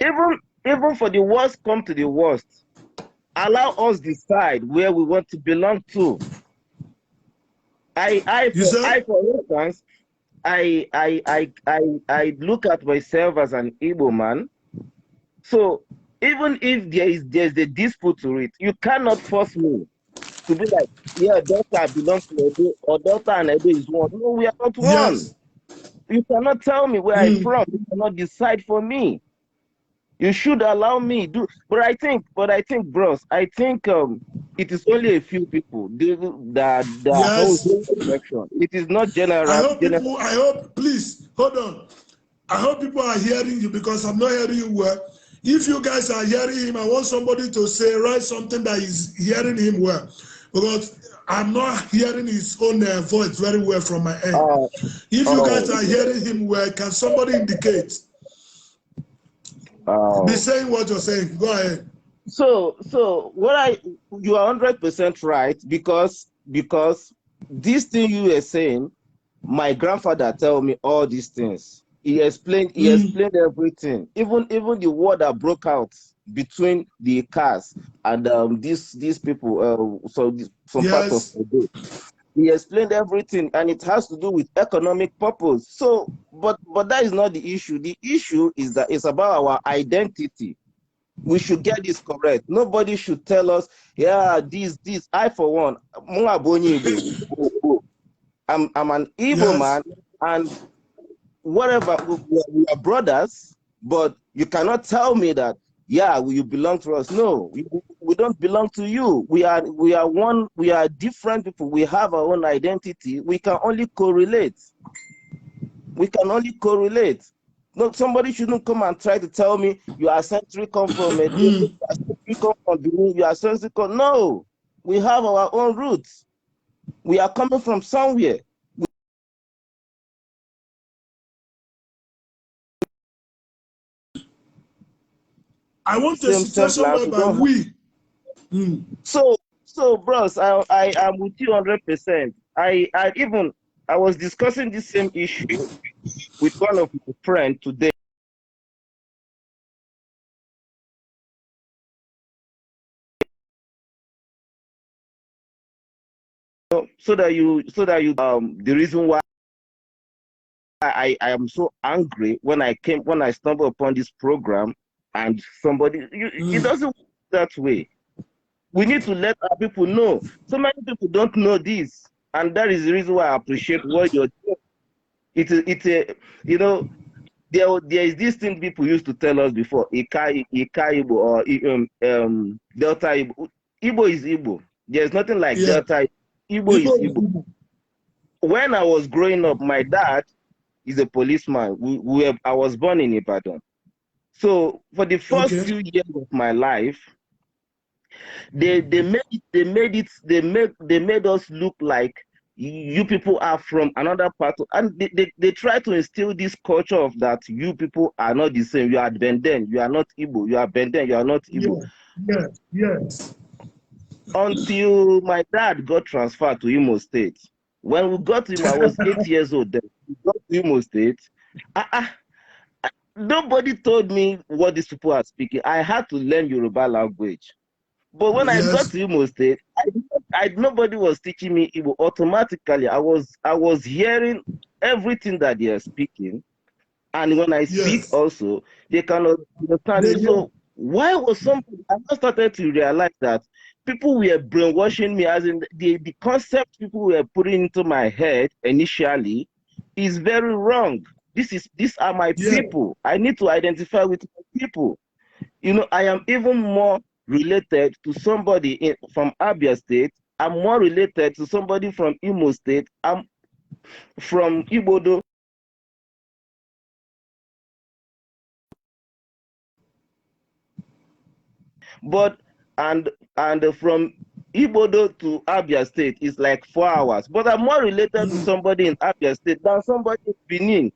Even for the worst come to the worst, allow us decide where we want to belong to. For instance, I look at myself as an Igbo man. So even if there's a dispute to it, you cannot force me to be like, yeah, Delta belongs to Edo, or Delta and Edo is one. No, we are not one. Yes. You cannot tell me where I'm from. You cannot decide for me. You should allow me do. But I think, bros, I think it is only a few people that Yes. direction. It is not general. I hope, please, hold on. I hope people are hearing you because I'm not hearing you well. If you guys are hearing him, I want somebody to say, write something that is hearing him well. Because I'm not hearing his own voice very well from my end. If you guys are hearing him well, can somebody indicate? Be saying what you're saying. Go ahead. So you are 100% right because this thing you are saying, my grandfather tell me all these things. He explained everything. Even the war that broke out between the cars and these people. Some part of the day. He explained everything, and it has to do with economic purpose. So, but that is not the issue. The issue is that it's about our identity. We should get this correct. Nobody should tell us, yeah, this. I, for one, I'm an Igbo man, and whatever, we are brothers, but you cannot tell me that, yeah, you belong to us. No, we don't belong to you. We are one. We are different people. We have our own identity. We can only correlate. No, somebody shouldn't come and try to tell me you are century come from a you come from Benin, you are century come. No, we have our own roots. We are coming from somewhere. I want a situation whereby we. So, bros, I am with you 100%. I was discussing this same issue with one of my friends today. So that you the reason why I am so angry when I stumbled upon this program and somebody it doesn't work that way. We need to let our people know. So many people don't know this, and that is the reason why I appreciate what you're doing. There is this thing people used to tell us before, Ika Igbo or Delta Igbo. Igbo is Igbo. There's nothing like Yeah. Delta. Igbo is Igbo. When I was growing up, my dad is a policeman. I was born in Ibadan. So for the first few years of my life, they made us look like you people are from another part of, and they try to instill this culture of that you people are not the same. You are Benden, you are not Igbo. You are Benden, you are not Igbo. Yes. Until my dad got transferred to Imo State. When we got to him, I was 8 years old then. We got to Imo State. Nobody told me what these people are speaking. I had to learn Yoruba language. But when I got to Imo State, nobody was teaching me Igbo. Automatically, I was hearing everything that they are speaking. And when I speak also, they cannot understand it. So why was somebody, I started to realize that people were brainwashing me, as in the concept people were putting into my head initially is very wrong. These are my people. I need to identify with my people. You know, I am even more related to somebody from Abia State. I'm more related to somebody from Imo State. I'm from Ibodo. But and from Ibodo to Abia State is like 4 hours. But I'm more related to somebody in Abia State than somebody in Benin.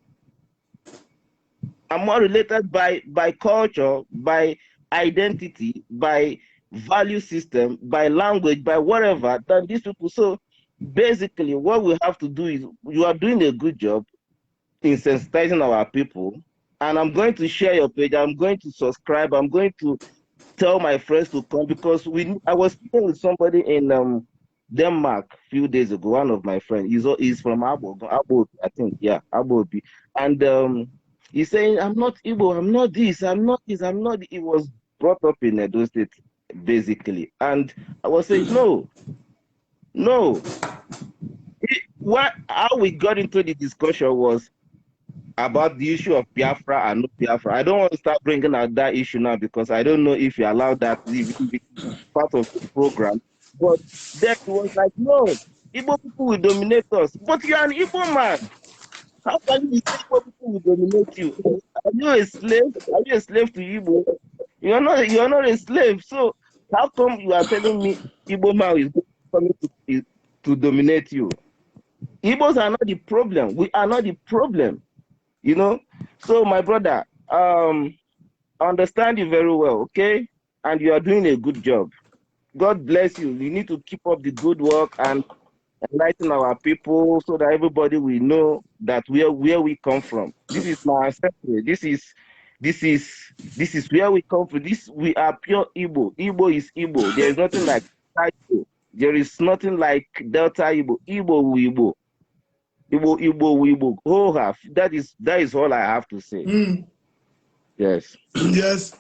I'm more related by culture, by identity, by value system, by language, by whatever than these people. So basically what we have to do is, you are doing a good job in sensitizing our people. And I'm going to share your page. I'm going to subscribe. I'm going to tell my friends to come, because I was speaking with somebody in Denmark a few days ago. One of my friends, he's from Abo, I think, yeah, Abobi. And he's saying, I'm not Igbo, I'm not this, I'm not this, I'm not. He was brought up in Edo State, basically. And I was saying, no. How we got into the discussion was about the issue of Biafra and no Biafra. I don't want to start bringing out that issue now, because I don't know if you allow that to be part of the program. But then it was like, no, Igbo people will dominate us. But you're an Igbo man. How can you say Igbo people will dominate you? Are you a slave? Are you a slave to Igbo? You are not a slave. So how come you are telling me Igbo man is coming to dominate you? Igbos are not the problem. We are not the problem. You know? So my brother, I understand you very well, okay? And you are doing a good job. God bless you. You need to keep up the good work and enlighten our people, so that everybody will know that where we come from. This is my ancestry. This is where we come from. We are pure Igbo. Igbo is Igbo. There is nothing like Igbo. There is nothing like Delta Igbo. Igbo. Igbo. Oh, that is all I have to say. Yes. Yes.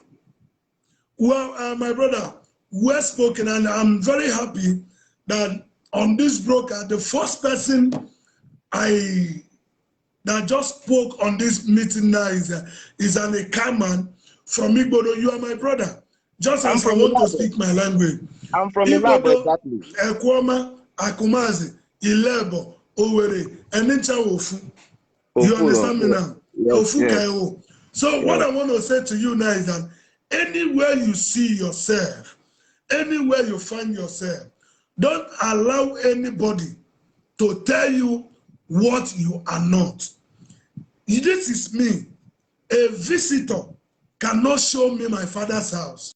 Well, my brother, well spoken, and I'm very happy that on this broker, the first person that just spoke on this meeting now is an Ekaman from Igbodo. You are my brother. Just as I want to speak my language. I'm from Igbodo, exactly. Ekwoma, Akumazi, Ilebo, Owere, and Ofu. You understand me now? Ofu Kaio. So what I want to say to you now is that anywhere you see yourself, anywhere you find yourself, don't allow anybody to tell you what you are not. This is me. A visitor cannot show me my father's house.